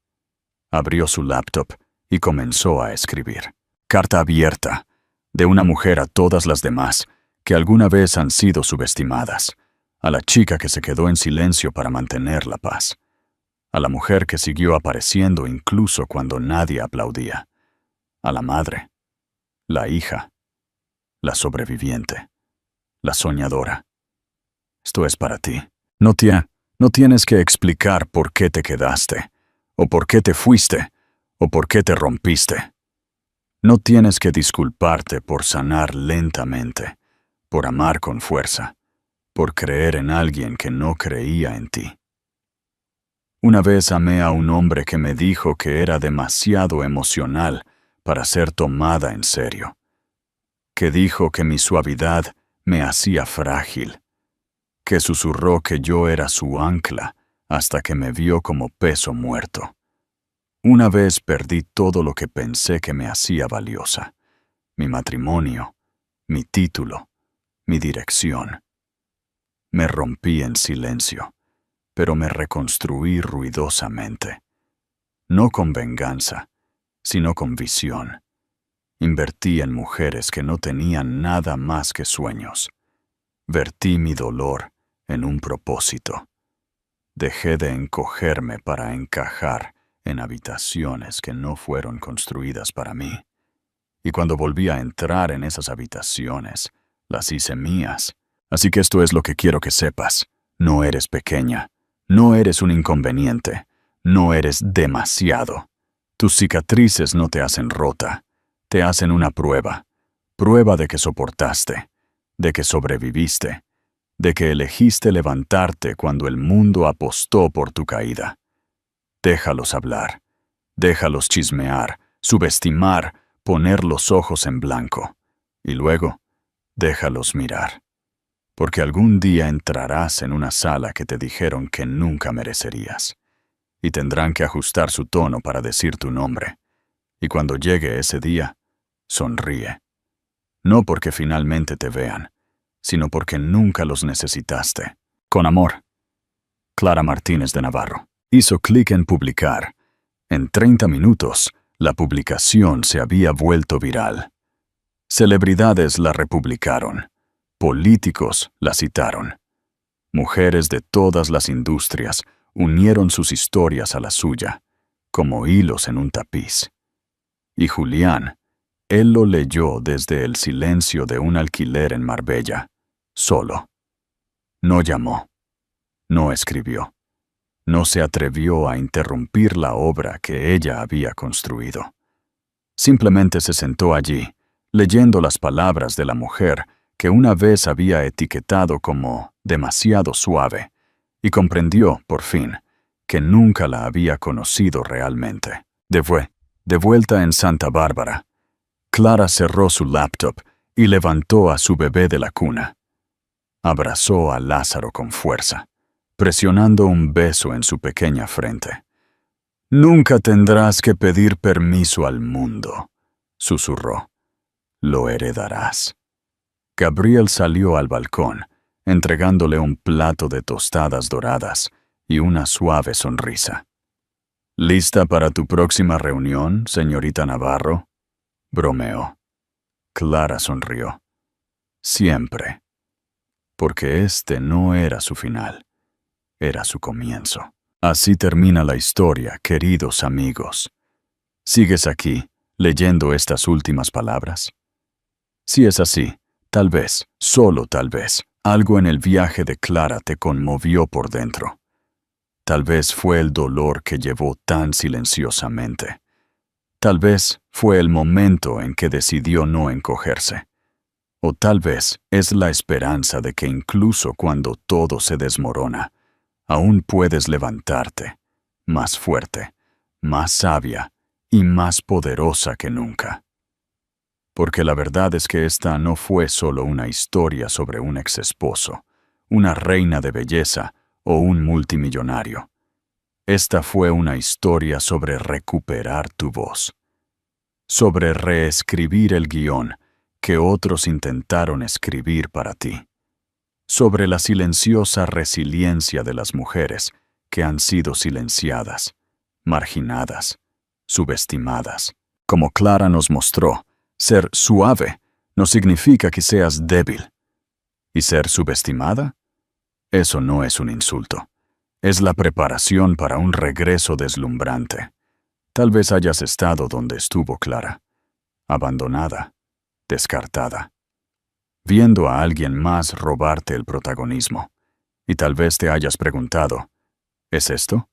Abrió su laptop y comenzó a escribir. Carta abierta, de una mujer a todas las demás que alguna vez han sido subestimadas, a la chica que se quedó en silencio para mantener la paz, a la mujer que siguió apareciendo incluso cuando nadie aplaudía, a la madre, la hija, la sobreviviente, la soñadora. Esto es para ti. No tienes que explicar por qué te quedaste, o por qué te fuiste, o por qué te rompiste. No tienes que disculparte por sanar lentamente, por amar con fuerza, por creer en alguien que no creía en ti. Una vez amé a un hombre que me dijo que era demasiado emocional para ser tomada en serio, que dijo que mi suavidad me hacía frágil, que susurró que yo era su ancla hasta que me vio como peso muerto. Una vez perdí todo lo que pensé que me hacía valiosa: mi matrimonio, mi título, mi dirección. Me rompí en silencio, pero me reconstruí ruidosamente. No con venganza, sino con visión. Invertí en mujeres que no tenían nada más que sueños. Vertí mi dolor en un propósito. Dejé de encogerme para encajar en habitaciones que no fueron construidas para mí. Y cuando volví a entrar en esas habitaciones, las hice mías. Así que esto es lo que quiero que sepas. No eres pequeña. No eres un inconveniente. No eres demasiado. Tus cicatrices no te hacen rota. Te hacen una prueba. Prueba de que soportaste, de que sobreviviste, de que elegiste levantarte cuando el mundo apostó por tu caída. Déjalos hablar. Déjalos chismear, subestimar, poner los ojos en blanco. Y luego, déjalos mirar. Porque algún día entrarás en una sala que te dijeron que nunca merecerías. Y tendrán que ajustar su tono para decir tu nombre. Y cuando llegue ese día, sonríe. No porque finalmente te vean, sino porque nunca los necesitaste. Con amor, Clara Martínez de Navarro. Hizo clic en publicar. En 30 minutos, la publicación se había vuelto viral. Celebridades la republicaron. Políticos la citaron. Mujeres de todas las industrias unieron sus historias a la suya, como hilos en un tapiz. Y Julián, él lo leyó desde el silencio de un alquiler en Marbella, solo. No llamó. No escribió. No se atrevió a interrumpir la obra que ella había construido. Simplemente se sentó allí, leyendo las palabras de la mujer que una vez había etiquetado como demasiado suave, y comprendió, por fin, que nunca la había conocido realmente. De vuelta en Santa Bárbara, Clara cerró su laptop y levantó a su bebé de la cuna. Abrazó a Lázaro con fuerza, presionando un beso en su pequeña frente. «Nunca tendrás que pedir permiso al mundo», susurró. «Lo heredarás». Gabriel salió al balcón, entregándole un plato de tostadas doradas y una suave sonrisa. «¿Lista para tu próxima reunión, señorita Navarro?», bromeó. Clara sonrió. Siempre. Porque este no era su final, era su comienzo. Así termina la historia, queridos amigos. ¿Sigues aquí, leyendo estas últimas palabras? Si es así, tal vez, solo tal vez, algo en el viaje de Clara te conmovió por dentro. Tal vez fue el dolor que llevó tan silenciosamente. Tal vez fue el momento en que decidió no encogerse. O tal vez es la esperanza de que incluso cuando todo se desmorona, aún puedes levantarte, más fuerte, más sabia y más poderosa que nunca. Porque la verdad es que esta no fue solo una historia sobre un exesposo, una reina de belleza o un multimillonario. Esta fue una historia sobre recuperar tu voz, sobre reescribir el guión que otros intentaron escribir para ti, sobre la silenciosa resiliencia de las mujeres que han sido silenciadas, marginadas, subestimadas. Como Clara nos mostró, ser suave no significa que seas débil. ¿Y ser subestimada? Eso no es un insulto. Es la preparación para un regreso deslumbrante. Tal vez hayas estado donde estuvo Clara, abandonada, descartada, viendo a alguien más robarte el protagonismo. Y tal vez te hayas preguntado, ¿es esto?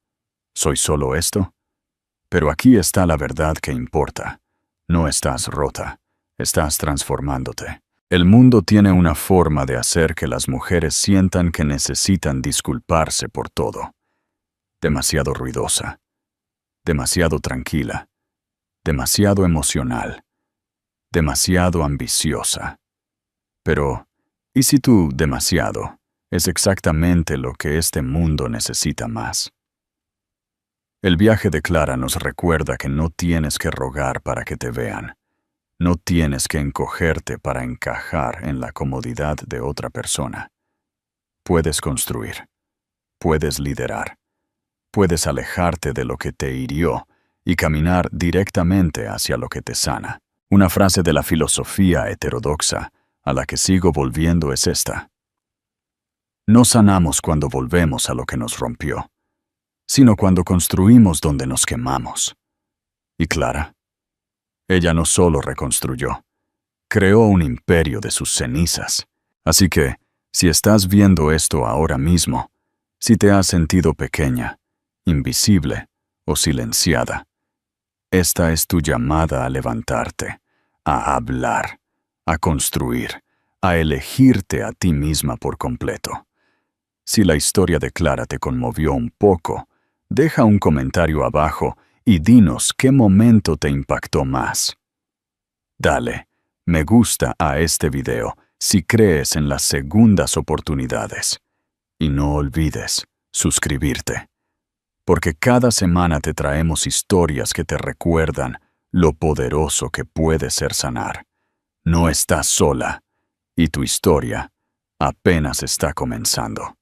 ¿Soy solo esto? Pero aquí está la verdad que importa. No estás rota, estás transformándote. El mundo tiene una forma de hacer que las mujeres sientan que necesitan disculparse por todo. Demasiado ruidosa, demasiado tranquila, demasiado emocional, demasiado ambiciosa. Pero, ¿y si tú demasiado es exactamente lo que este mundo necesita más? El viaje de Clara nos recuerda que no tienes que rogar para que te vean. No tienes que encogerte para encajar en la comodidad de otra persona. Puedes construir, puedes liderar, puedes alejarte de lo que te hirió y caminar directamente hacia lo que te sana. Una frase de la filosofía heterodoxa a la que sigo volviendo es esta: no sanamos cuando volvemos a lo que nos rompió, sino cuando construimos donde nos quemamos. ¿Y Clara? Ella no solo reconstruyó, creó un imperio de sus cenizas. Así que, si estás viendo esto ahora mismo, si te has sentido pequeña, invisible o silenciada, esta es tu llamada a levantarte, a hablar, a construir, a elegirte a ti misma por completo. Si la historia de Clara te conmovió un poco, deja un comentario abajo y dinos qué momento te impactó más. Dale me gusta a este video si crees en las segundas oportunidades. Y no olvides suscribirte, porque cada semana te traemos historias que te recuerdan lo poderoso que puede ser sanar. No estás sola, y tu historia apenas está comenzando.